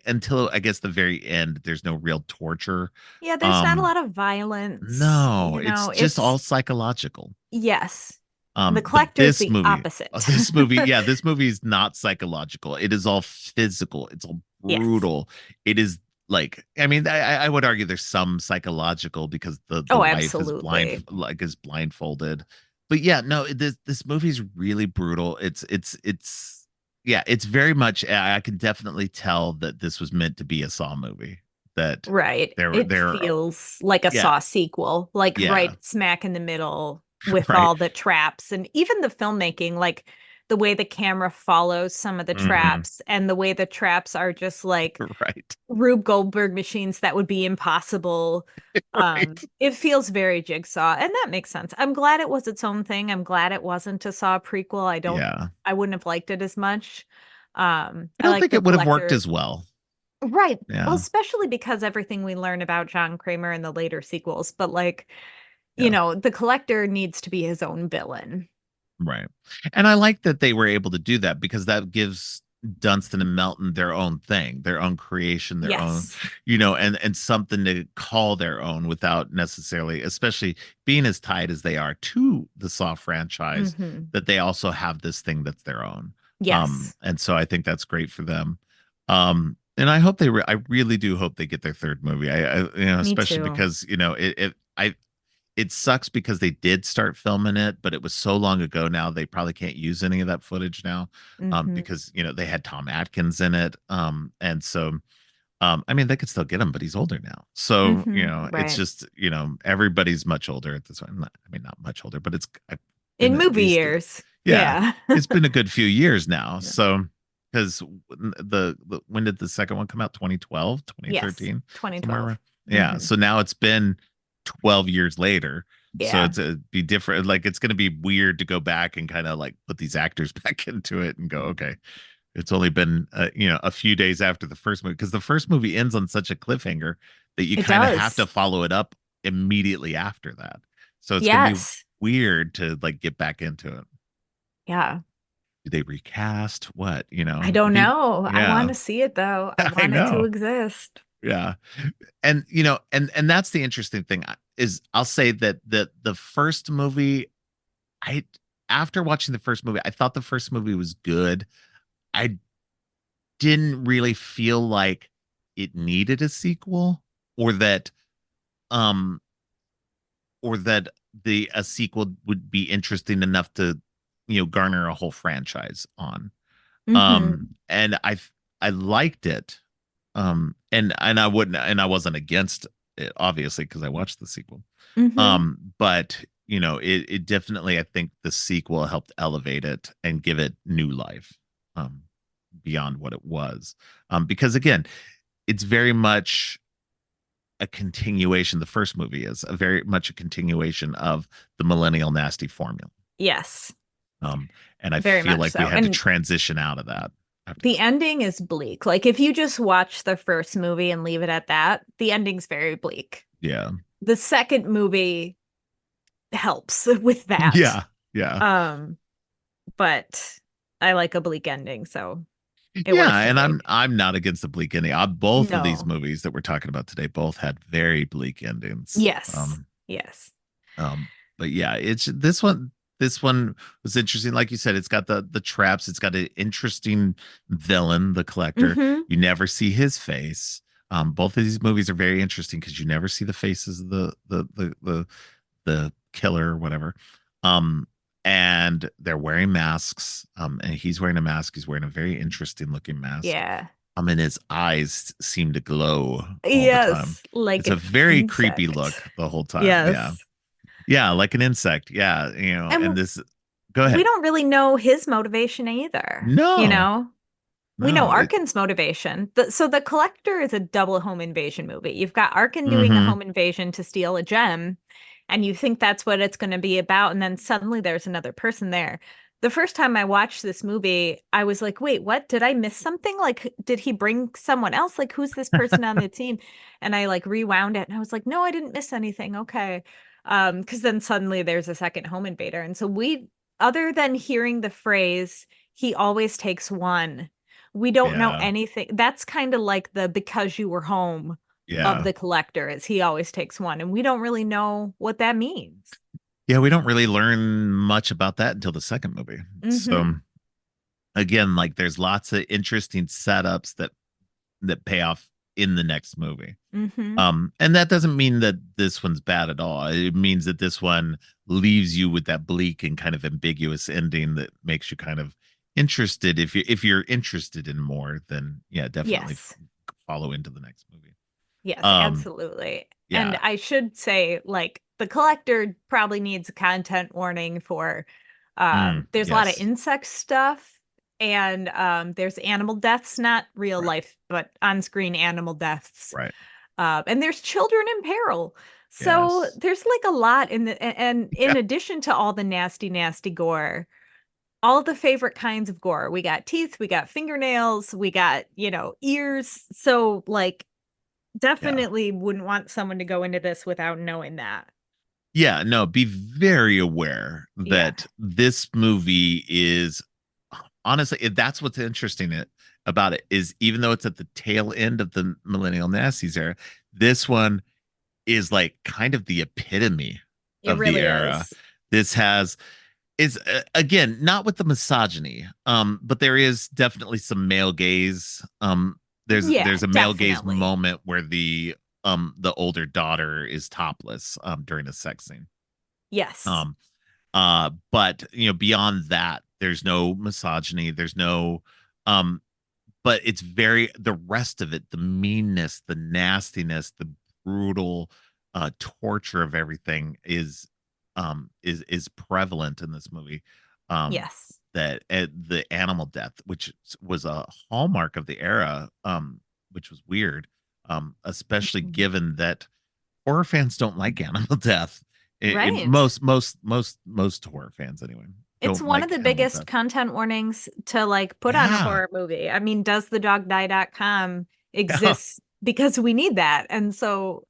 until I guess the very end there's no real torture. Yeah, there's not a Um lot of violence. no, it's just all It's psychological. yes. The But collector's this the movie, opposite. this movie is not psychological. It is all physical. It's all Yes. brutal. It is like, I mean, I would argue there's some psychological because the Oh, wife is absolutely. blindfolded. But yeah, no, this movie's really brutal. Yeah, it's very much. I can definitely tell that this was meant to be a Saw movie. That Right. there It there, feels like a yeah, Saw sequel, like yeah, right smack in the middle with right, all the traps and even the filmmaking, like the way the camera follows some of the hmm traps and the way the traps are just like right, Rube Goldberg machines that would be impossible. right, It feels very Jigsaw, and that makes sense. I'm glad it was its own thing. I'm glad it wasn't a Saw prequel. yeah. I wouldn't have liked it as much. I I don't like think the it would have worked collector. as well. Right. Well, Yeah. especially because everything we learn about John Kramer in the later sequels, but like, Yeah. the collector needs to be his own villain. Right. And I like that they were able to do that because that gives Dunstan and Melton their own thing, their own creation, their own, Yes. and something to call their own without necessarily, especially being as tied as they are to the Saw franchise, Hmm. that they also have this thing that's their own. Yes. And so I think that's great for them. And I really do hope they get their third movie. Me Especially too. because, it sucks because they did start filming it, but it was so long ago now they probably can't use any of that footage now Hmm. because they had Tom Atkins in it. And so I mean they could still get him, but he's older now. So, it's Right. just, everybody's much older at this point. I mean, not much older, but it's been In at movie least years. yeah, Yeah. it's been a good few years now. Yeah. So because when did the second one come out? 2012, Yes. 2013, somewhere 2012. around. Yeah. Hmm. So now it's been 12 years later. So Yeah. it's be different. Like it's going to be weird to go back and kind of like put these actors back into it and go, okay, it's only been a few days after the first movie because the first movie ends on such a cliffhanger that you It kind of have to does. follow it up immediately after that. So it's going to be Yes. weird to like get back into it. Yeah. Do they recast what, I don't be know. I want yeah. to see it though. I I want it to know. exist. Yeah. And and that's the interesting thing is I'll say that the first movie, I after watching the first movie, I thought the first movie was good. I didn't really feel like it needed a sequel or that um or that the a sequel would be interesting enough to garner a whole franchise on. And I liked it. And I wasn't against it, obviously, because I watched the sequel. But it definitely, I think the sequel helped elevate it and give it new life, beyond what it was. Because again, it's very much a continuation. The first movie is a very much a continuation of the Millennial Nasty formula. Yes. And I very feel much like so. we had to transition out of that. The ending is bleak. Like if you just watch the first movie and leave it at that, the ending's very bleak. Yeah. The second movie helps with that. Yeah. Yeah. But I like a bleak ending, so it yeah, works. And I'm not against the bleak ending. Both of these movies that we're talking about today both had very bleak endings. Yes. Yes. But yeah, it's this one was interesting. Like you said, it's got the traps, it's got an interesting villain, the collector. You never see his face. Both of these movies are very interesting because you never see the faces of the killer or whatever. And they're wearing masks. And he's wearing a mask. He's wearing a very interesting looking mask. Yeah. And his eyes seem to glow all the time. Like it's a very creepy look the whole time. Yes. Yeah, like an insect. Yeah, and this. Go ahead. We don't really know his motivation either. No. We know Arkin's motivation. So the Collector is a double home invasion movie. You've got Arkin doing a home invasion to steal a gem, and you think that's what it's going to be about, and then suddenly there's another person there. The first time I watched this movie, I was like, wait, what? Did I miss something? Like, did he bring someone else? Like, who's this person on the team? And I like rewound it and I was like, no, I didn't miss anything. Okay. Because then suddenly there's a second home invader. And so other than hearing the phrase, he always takes one, we don't know anything. That's kind of like the because you were home of the Collector, is he always takes one. And we don't really know what that means. Yeah, we don't really learn much about that until the second movie. So again, like there's lots of interesting setups that pay off in the next movie. And that doesn't mean that this one's bad at all. It means that this one leaves you with that bleak and kind of ambiguous ending that makes you kind of interested. If you're interested in more, then yeah, definitely follow into the next movie. Yes, absolutely. Yeah. And I should say, like, the Collector probably needs a content warning for there's a lot of insect stuff, and there's animal deaths, not real life, but on-screen animal deaths. Right. And there's children in peril. So there's like a lot in in addition to all the nasty, nasty gore, all the favorite kinds of gore. We got teeth, we got fingernails, we got, ears. So like definitely wouldn't want someone to go into this without knowing that. Yeah, no, be very aware that this movie is honestly, that's what's interesting about it, is even though it's at the tail end of the Millennial Nasties era, this one is like kind of the epitome of the era. This is again, not with the misogyny, but there is definitely some male gaze. There's a male gaze moment where the older daughter is topless during a sex scene. Yes. But beyond that, there's no misogyny. There's no but it's the rest of it, the meanness, the nastiness, the brutal torture of everything is prevalent in this movie. Yes. That the animal death, which was a hallmark of the era, which was weird, especially given that horror fans don't like animal death. Right. Most horror fans anyway. It's one of the biggest content warnings to like put on a horror movie. I mean, does the dogdie.com exist because we need that? And so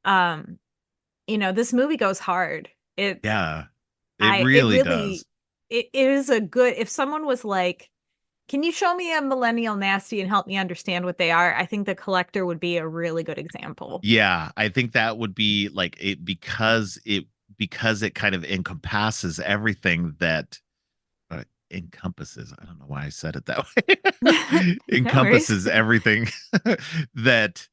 this movie goes hard. It really does. It is a good, if someone was like, can you show me a Millennial Nasty and help me understand what they are? I think the Collector would be a really good example. Yeah, I think that would be like it because it kind of encompasses everything that encompasses. I don't know why I said it that way. Encompasses everything that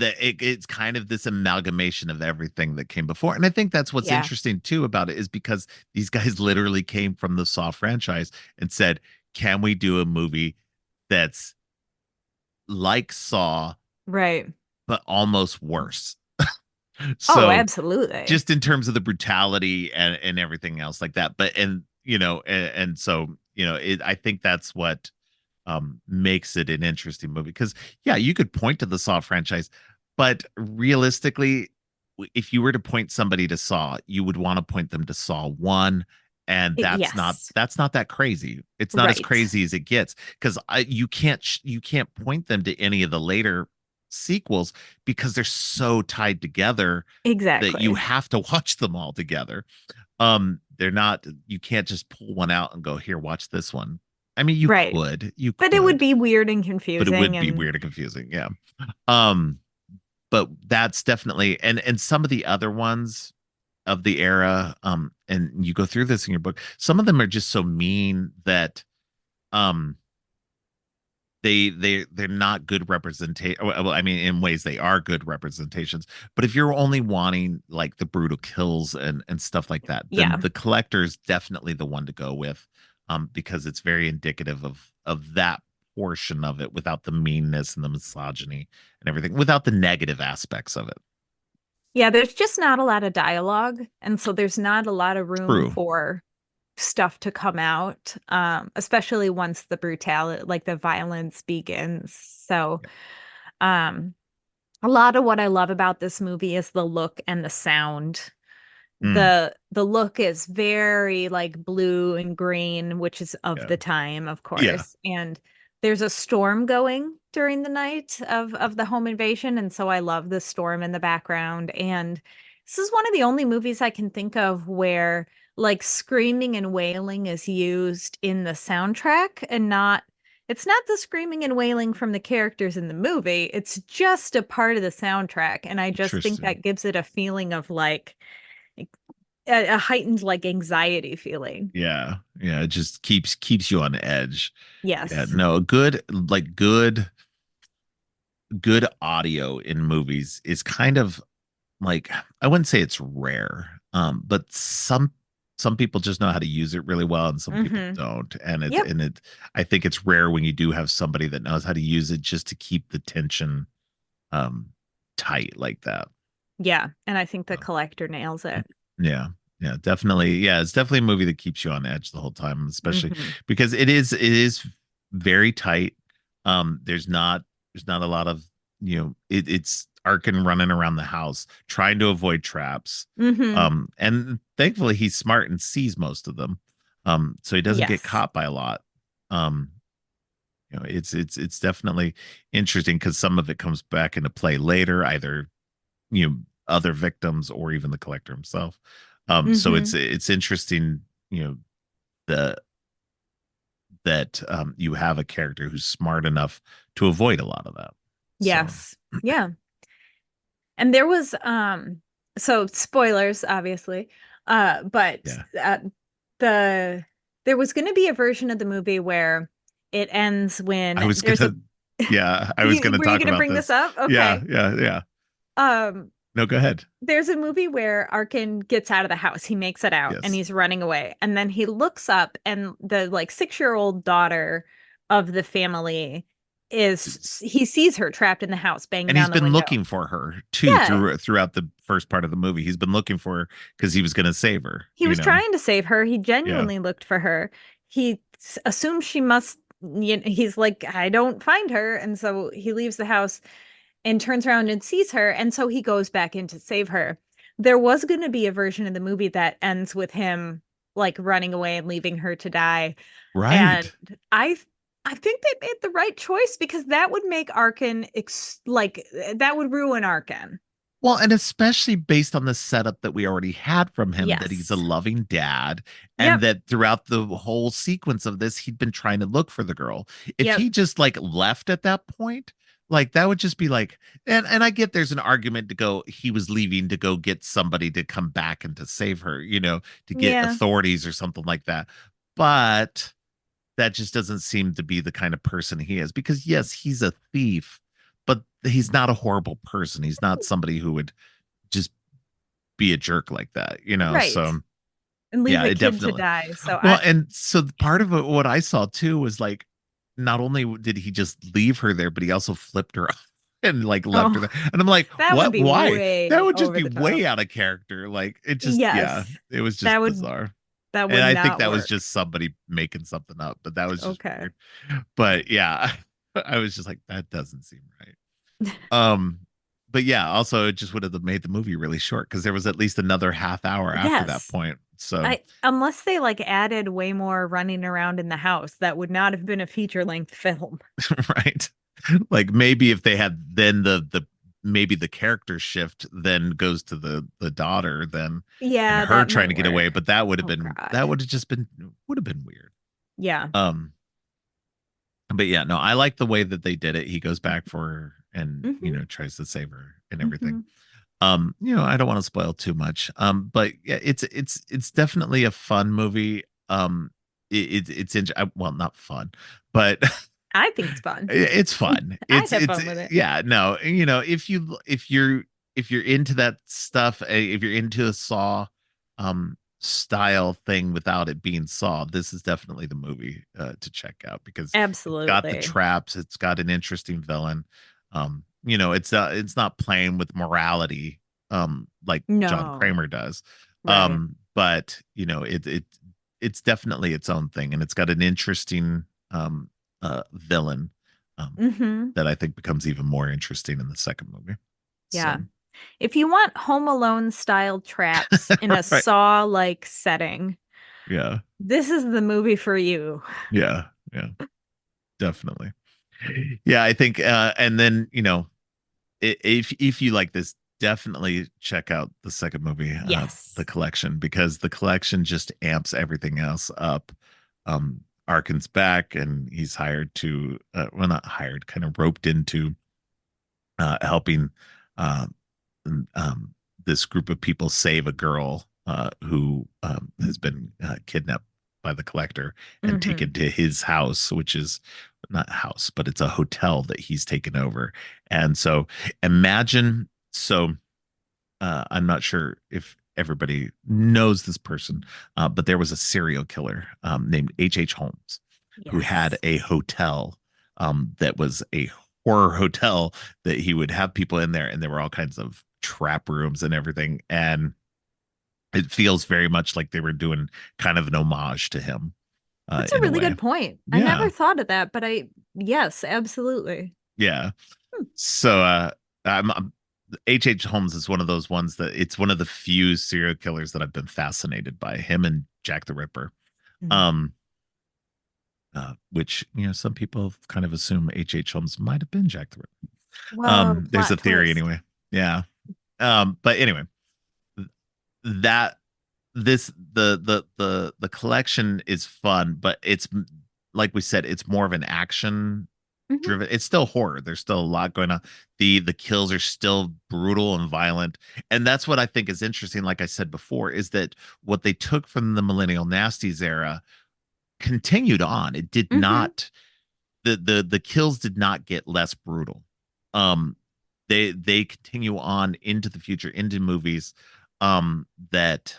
it's kind of this amalgamation of everything that came before. And I think that's what's interesting too about it, is because these guys literally came from the Saw franchise and said, can we do a movie that's like Saw, right, but almost worse? oh, So absolutely. just in terms of the brutality and everything else like that. But, and, and so, I think that's what makes it an interesting movie. Because, yeah, you could point to the Saw franchise, but realistically, if you were to point somebody to Saw, you would want to point them to Saw 1. And that's not Yes. that crazy. It's not as Right. crazy as it gets, because you can't point them to any of the later sequels because they're so tied together that you Exactly. have to watch them all together. They're not, you can't just pull one out and go, here, watch this one. I mean, Right. you But it would could, be weird and but it confusing would be and weird and confusing. Yeah. Um, but that's definitely, and some of the other ones of the era, and you go through this in your book, some of them are just so mean that, um, they're not good representation. Well, I mean, in ways they are good representations, but if you're only wanting like the brutal kills and stuff like that, then yeah. the Collector is definitely the one to go with, because it's very indicative of that portion of it, without the meanness and the misogyny and everything, without the negative aspects of it. Yeah, there's just not a lot of dialogue, and so there's not a lot of room True. for stuff to come out, especially once the brutality, like the violence begins. So, um, a lot of what I love about this movie is the look and the sound. Mm, The look is very like blue and green, which is of yeah. the time, of Yeah. course. And there's a storm going during the night of the home invasion, and so I love the storm in the background. And this is one of the only movies I can think of where like screaming and wailing is used in the soundtrack and not it's not the screaming and wailing from the characters in the movie. It's just a part of the soundtrack. And I just think Interesting. that gives it a feeling of like a heightened like anxiety feeling. Yeah. Yeah. It just keeps you on edge. Yeah. Yes. No, good audio in movies is kind of like, I wouldn't say it's rare, but some people just know how to use it really well and some people Mm-hmm. don't. And Yep. I think it's rare when you do have somebody that knows how to use it just to keep the tension um tight like that. Yeah. And I think the Um, collector nails it. yeah. Yeah, definitely. Yeah, it's definitely a movie that keeps you on edge the whole time, especially Mm-hmm. because it is very tight. There's not a lot of, it's Arkin running around the house trying to avoid traps. Mm-hmm. And thankfully he's smart and sees most of them. So he doesn't get Yes. caught by a lot. Um, it's definitely interesting because some of it comes back into play later, either, other victims or even the collector himself. So Mm-hmm. it's interesting, the that you have a character who's smart enough to avoid a lot of that. So Yes. Yeah. And there was so spoilers obviously. But yeah, the there was going to be a version of the movie where it ends I when was there's a gonna, yeah, I was gonna were you talk going to about bring this this. up? Yeah, Okay. yeah, yeah. Um No, go ahead. there's a movie where Arkin gets out of the house. He makes it out and Yes. he's running away. And then he looks up and the like 6-year-old daughter of the family he sees her trapped in the house banging And he's down the been window. looking for her too Yeah. throughout the first part of the movie. He's been looking for her because he was going to save her. He was trying to save her. He Yeah, genuinely looked for her. He assumes she must he's like I don't find her and so he leaves the house and turns around and sees her. And so he goes back in to save her. There was going to be a version of the movie that ends with him like running away and leaving her to die. And right. I I think they made the right choice because that would make Arkin like that would ruin Arkin. Well, and especially based on the setup that we already had from him, that he's a Yes. loving dad, and Yep. that throughout the whole sequence of this, he'd been trying to look for the girl. If Yep. he just like left at that point, like that would just be like, and I get there's an argument to go, he was leaving to go get somebody to come back and to save her, to get Yeah. authorities or something like that. But that just doesn't seem to be the kind of person he is, because yes, he's a thief, but he's not a horrible person. He's not somebody who would just be a jerk like that, Right. So and leave yeah, the it kid to definitely. die. So Well, and so part of it, what I saw too was like, not only did he just leave her there, but he also flipped her off and like left her there. And I'm like, that would what? be Why? That way would just over be the top. way out of character. Like it just, yeah, Yes. it was just bizarre. And I think that was just somebody making something up, but that was just weird. But yeah, I was just like, that doesn't seem right. But yeah, also it just would have made the movie really short because there was at least another half hour after that point. So unless they like added way more running around in the house, that would not have been a feature-length film. Right. Like maybe if they had then the maybe the character shift then goes to the daughter then and her trying to get away, but that would have been that would have just been would have been weird. Yeah. But yeah, no, I like the way that they did it. He goes back for her and tries to save her and everything. I don't want to spoil too much. But yeah, it's definitely a fun movie. It's well, not fun, but I think it's fun. It's fun. I have fun with it. Yeah, no, if you're into that stuff, if you're into a Saw style thing without it being Saw, this is definitely the movie to check out because absolutely it's got the traps, it's got an interesting villain. It's not playing with morality like John Kramer does. Right. But it's definitely its own thing, and it's got an interesting villain that I think becomes even more interesting in the second movie. Yeah. So. If you want Home Alone style traps in a right. Saw like setting, yeah, this is the movie for you. Yeah, definitely. Yeah, I think and then if you like this, definitely check out the second movie, The Collection, because The Collection just amps everything else up. Arkin's back and he's hired to well, not hired, kind of roped into helping this group of people save a girl who has been kidnapped by the collector and taken to his house, which is not house, but it's a hotel that he's taken over. And so imagine, I'm not sure if everybody knows this person, but there was a serial killer named H.H. Holmes who had a hotel that was a horror hotel that he would have people in there, and there were all kinds of trap rooms and everything. And it feels very much like they were doing kind of an homage to him. That's a really good point. Yeah. I never thought of that, but yes, absolutely. Yeah. So H.H. Holmes is one of those ones that it's one of the few serial killers that I've been fascinated by, him and Jack the Ripper. Which, some people kind of assume H.H. Holmes might have been Jack the Ripper. Well, there's a theory anyway. Yeah. But anyway, the collection is fun, but it's like we said, it's more of an action driven. It's still horror. There's still a lot going on. The kills are still brutal and violent, and that's what I think is interesting. Like I said before, is that what they took from the Millennial Nasties era continued on. It did not. The kills did not get less brutal. They continue on into the future, into movies that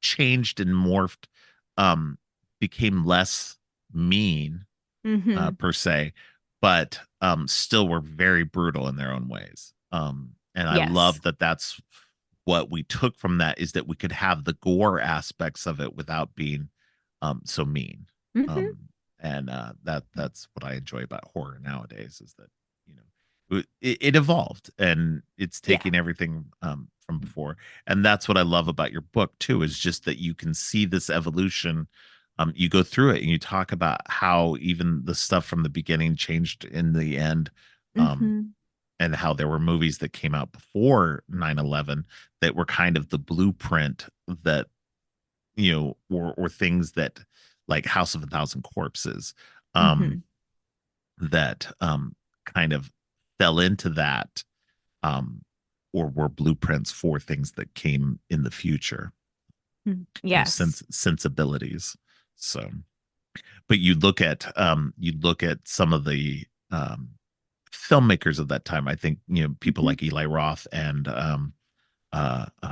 changed and morphed, became less mean per se, but still were very brutal in their own ways. And I love that that's what we took from that, is that we could have the gore aspects of it without being so mean. And that's what I enjoy about horror nowadays, is that it evolved and it's taking everything from before. And that's what I love about your book too, is just that you can see this evolution. You go through it and you talk about how even the stuff from the beginning changed in the end, and how there were movies that came out before 9/11 that were kind of the blueprint that or things that, like House of a Thousand Corpses, that kind of fell into that, or were blueprints for things that came in the future. Yes. Sensibilities. So, but you look at some of the filmmakers of that time. I think people like Eli Roth and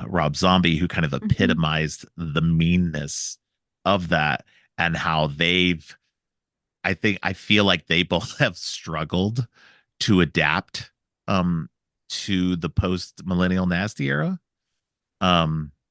Rob Zombie, who kind of epitomized the meanness of that, and how I feel like they both have struggled to adapt to the post Millennial Nasty era.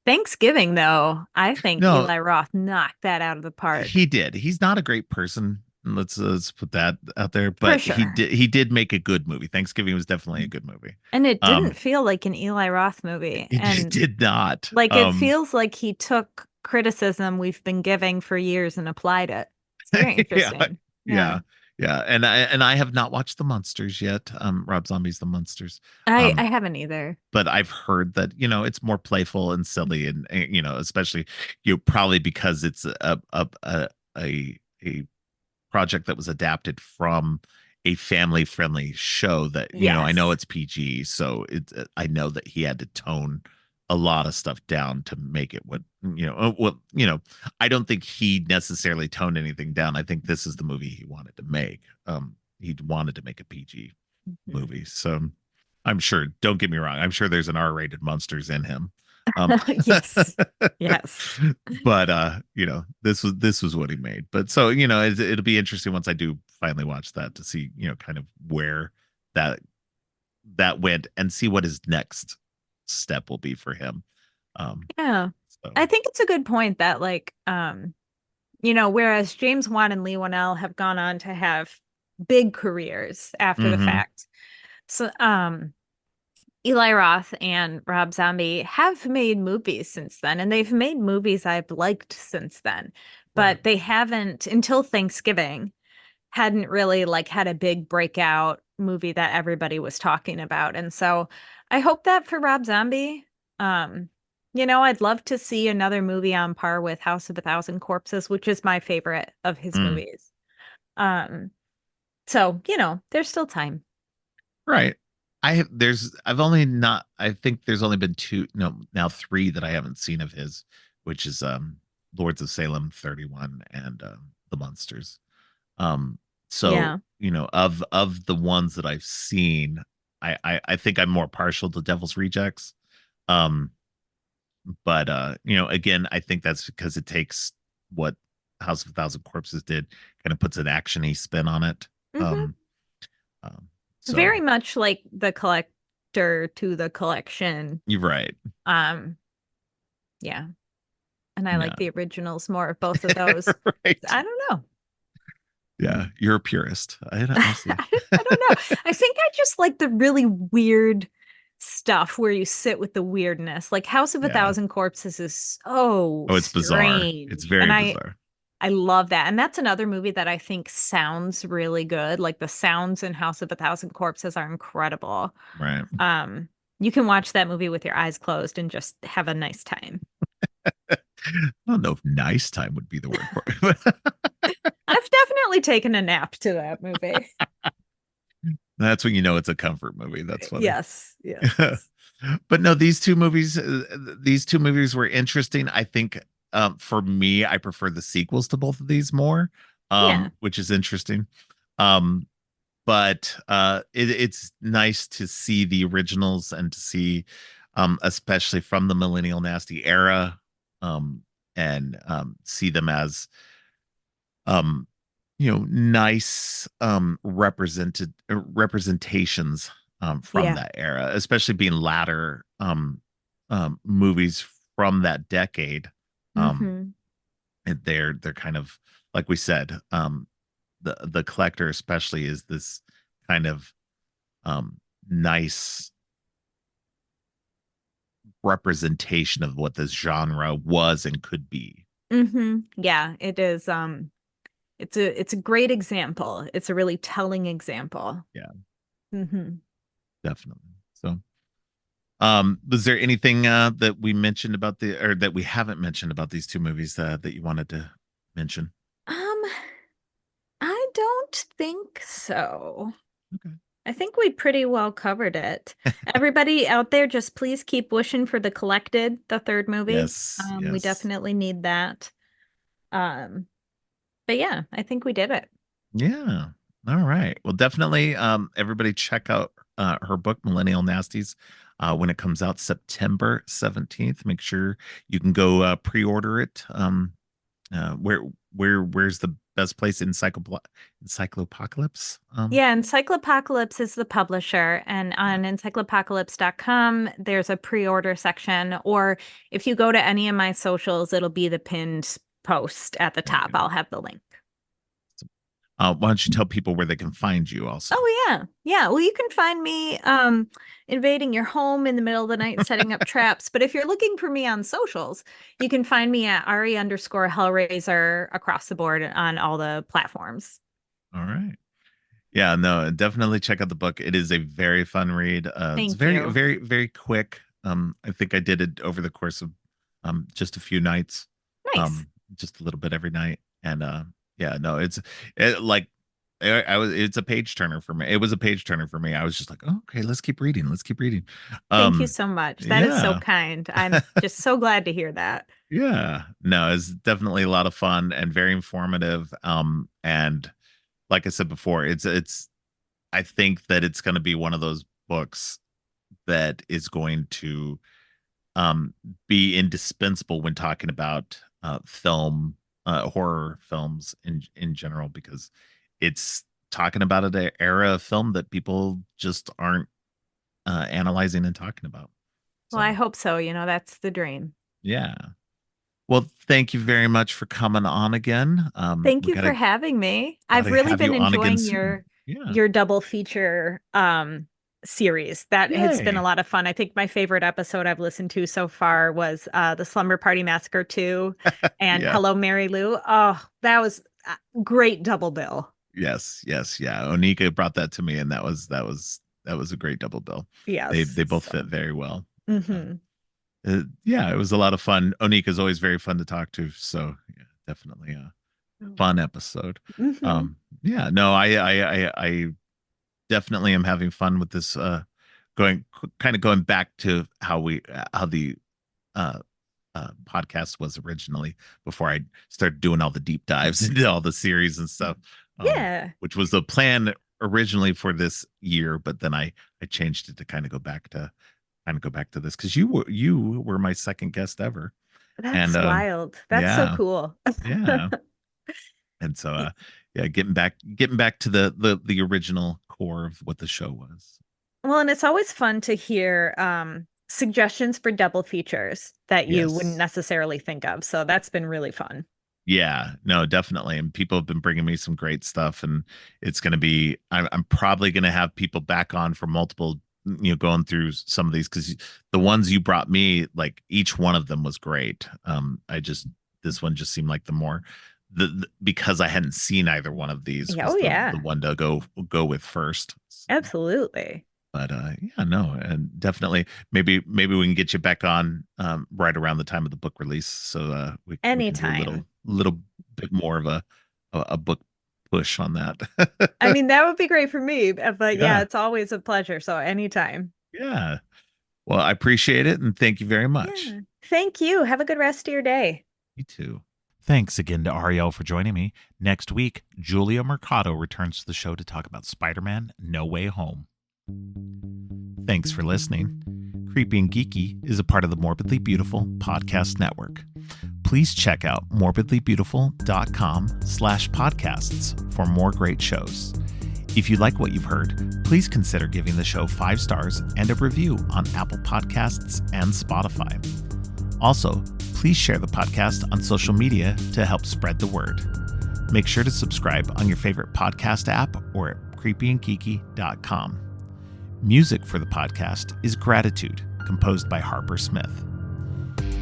Thanksgiving, though, I think No, Eli Roth knocked that out of the park. He did. He's not a great person. Let's put that out there. But sure. he did make a good movie. Thanksgiving was definitely a good movie. And it didn't feel like an Eli Roth movie. It did not. Like it feels like he took criticism we've been giving for years and applied it. It's very interesting. Yeah. And I have not watched The Munsters yet. Rob Zombie's The Munsters. I haven't either. But I've heard that it's more playful and silly, and especially probably because it's a project that was adapted from a family friendly show that I know it's PG, so I know that he had to tone a lot of stuff down to make it what I don't think he necessarily toned anything down. I think this is the movie he wanted to make. He wanted to make a PG movie, so I'm sure, don't get me wrong, I'm sure there's an R-rated Monsters in him. Yes. But this was what he made. But so it'll be interesting once I do finally watch that to see kind of where that went and see what his next step will be for him. So. I think it's a good point that whereas James Wan and Leigh Whannell have gone on to have big careers after the fact, so Eli Roth and Rob Zombie have made movies since then, and they've made movies I've liked since then, but they haven't, until Thanksgiving, hadn't really had a big breakout movie that everybody was talking about. And so I hope that for Rob Zombie, I'd love to see another movie on par with House of a Thousand Corpses, which is my favorite of his movies. So, there's still time. Right. I think there's only been now 3 that I haven't seen of his, which is Lords of Salem 31 and The Munsters. So of the ones that I've seen, I think I'm more partial to Devil's Rejects. But again, I think that's because it takes what House of a Thousand Corpses did, kind of puts an action-y spin on it. So. Very much like the collector to the collection. You're right. Yeah. And I like the originals more of both of those. Right. I don't know. Yeah, you're a purist. I don't know. I think I just like the really weird stuff where you sit with the weirdness. Like House of a Thousand Corpses is so it's strange. Bizarre. It's very bizarre. I love that. And that's another movie that I think sounds really good. Like the sounds in House of a Thousand Corpses are incredible. Right. You can watch that movie with your eyes closed and just have a nice time. I don't know if nice time would be the word for it. I've definitely taken a nap to that movie. That's when it's a comfort movie. That's funny. Yes. But no, these two movies were interesting. I think for me, I prefer the sequels to both of these more, which is interesting. But it's nice to see the originals and to see, especially from the Millennial Nasty era, and see them as nice representations from that era, especially being latter movies from that decade. And they're kind of, like we said, the collector especially is this kind of nice representation of what this genre was and could be. Yeah, it is. It's a great example. It's a really telling example. Yeah. Definitely. So was there anything that we mentioned about or that we haven't mentioned about these two movies that you wanted to mention? I don't think so. Okay. I think we pretty well covered it. Everybody out there, just please keep wishing for The Collected, the third movie. Yes. We definitely need that. But yeah, I think we did it. Yeah. All right. Well, definitely everybody check out her book, Millennial Nasties, when it comes out September 17th. Make sure you can go pre-order it. Where's the best place? Encyclopocalypse? Yeah, Encyclopocalypse is the publisher, and on encyclopocalypse.com, there's a pre-order section, or if you go to any of my socials, it'll be the pinned post at the top. I'll have the link. Why don't you tell people where they can find you also? Oh, yeah. Yeah. Well, you can find me invading your home in the middle of the night, setting up traps. But if you're looking for me on socials, you can find me at Ari_Hellraiser across the board on all the platforms. All right. Yeah, no, definitely check out the book. It is a very fun read. It's very, very, very quick. I think I did it over the course of just a few nights. Nice. Just a little bit every night. And yeah, no, it's a page turner for me. It was a page turner for me. I was just like, oh, okay, let's keep reading. Thank you so much. That is so kind. I'm just so glad to hear that. Yeah, no, it's definitely a lot of fun and very informative. And like I said before, I think that it's going to be one of those books that is going to be indispensable when talking about horror films in general, because it's talking about an era of film that people just aren't analyzing and talking about. Well, I hope so. That's the dream. Yeah. Well, thank you very much for coming on again. Thank you for having me. I've really been enjoying your double feature series. That has been a lot of fun. I think my favorite episode I've listened to so far was the Slumber Party Massacre 2 and Hello, Mary Lou. Oh, that was a great double bill. Yes. Yeah. Onika brought that to me, and that was a great double bill. Yeah. They both fit very well. Mm-hmm. Yeah, it was a lot of fun. Onika is always very fun to talk to, so yeah, definitely a fun episode. Mm-hmm. Yeah, no, I definitely am having fun with this. Going back to how the podcast was originally, before I started doing all the deep dives into all the series and stuff. Yeah, which was the plan originally for this year, but then I changed it to kind of go back to this, because you were my second guest ever. That's wild. That's so cool. Yeah. And so getting back to the original core of what the show was. Well, and it's always fun to hear suggestions for double features that you wouldn't necessarily think of. So that's been really fun. Yeah, no, definitely. And people have been bringing me some great stuff, and it's going to be, I'm probably going to have people back on for multiple, going through some of these, because the ones you brought me, like each one of them was great. This one just seemed like the more because I hadn't seen either one of these. The one to go with first. So. Absolutely. But yeah, no, and definitely maybe we can get you back on right around the time of the book release, so we can do a little bit more of a book push on that. I mean, that would be great for me, but yeah, it's always a pleasure. So anytime. Yeah. Well, I appreciate it, and thank you very much. Yeah. Thank you. Have a good rest of your day. You too. Thanks again to Ariel for joining me. Next week, Julia Mercado returns to the show to talk about Spider-Man: No Way Home. Thanks for listening. Creepy and Geeky is a part of the Morbidly Beautiful podcast network. Please check out morbidlybeautiful.com/podcasts for more great shows. If you like what you've heard, please consider giving the show 5 stars and a review on Apple Podcasts and Spotify. Also, please share the podcast on social media to help spread the word. Make sure to subscribe on your favorite podcast app or at creepyandgeeky.com. Music for the podcast is Gratitude, composed by Harper Smith.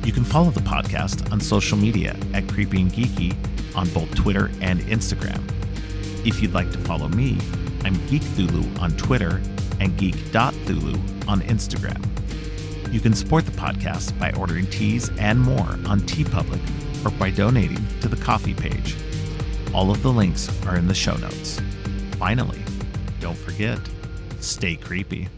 You can follow the podcast on social media at Creepy and Geeky on both Twitter and Instagram. If you'd like to follow me, I'm Geek Thulu on Twitter and geek.thulu on Instagram. You can support the podcast by ordering teas and more on TeePublic or by donating to the coffee page. All of the links are in the show notes. Finally, don't forget, stay creepy.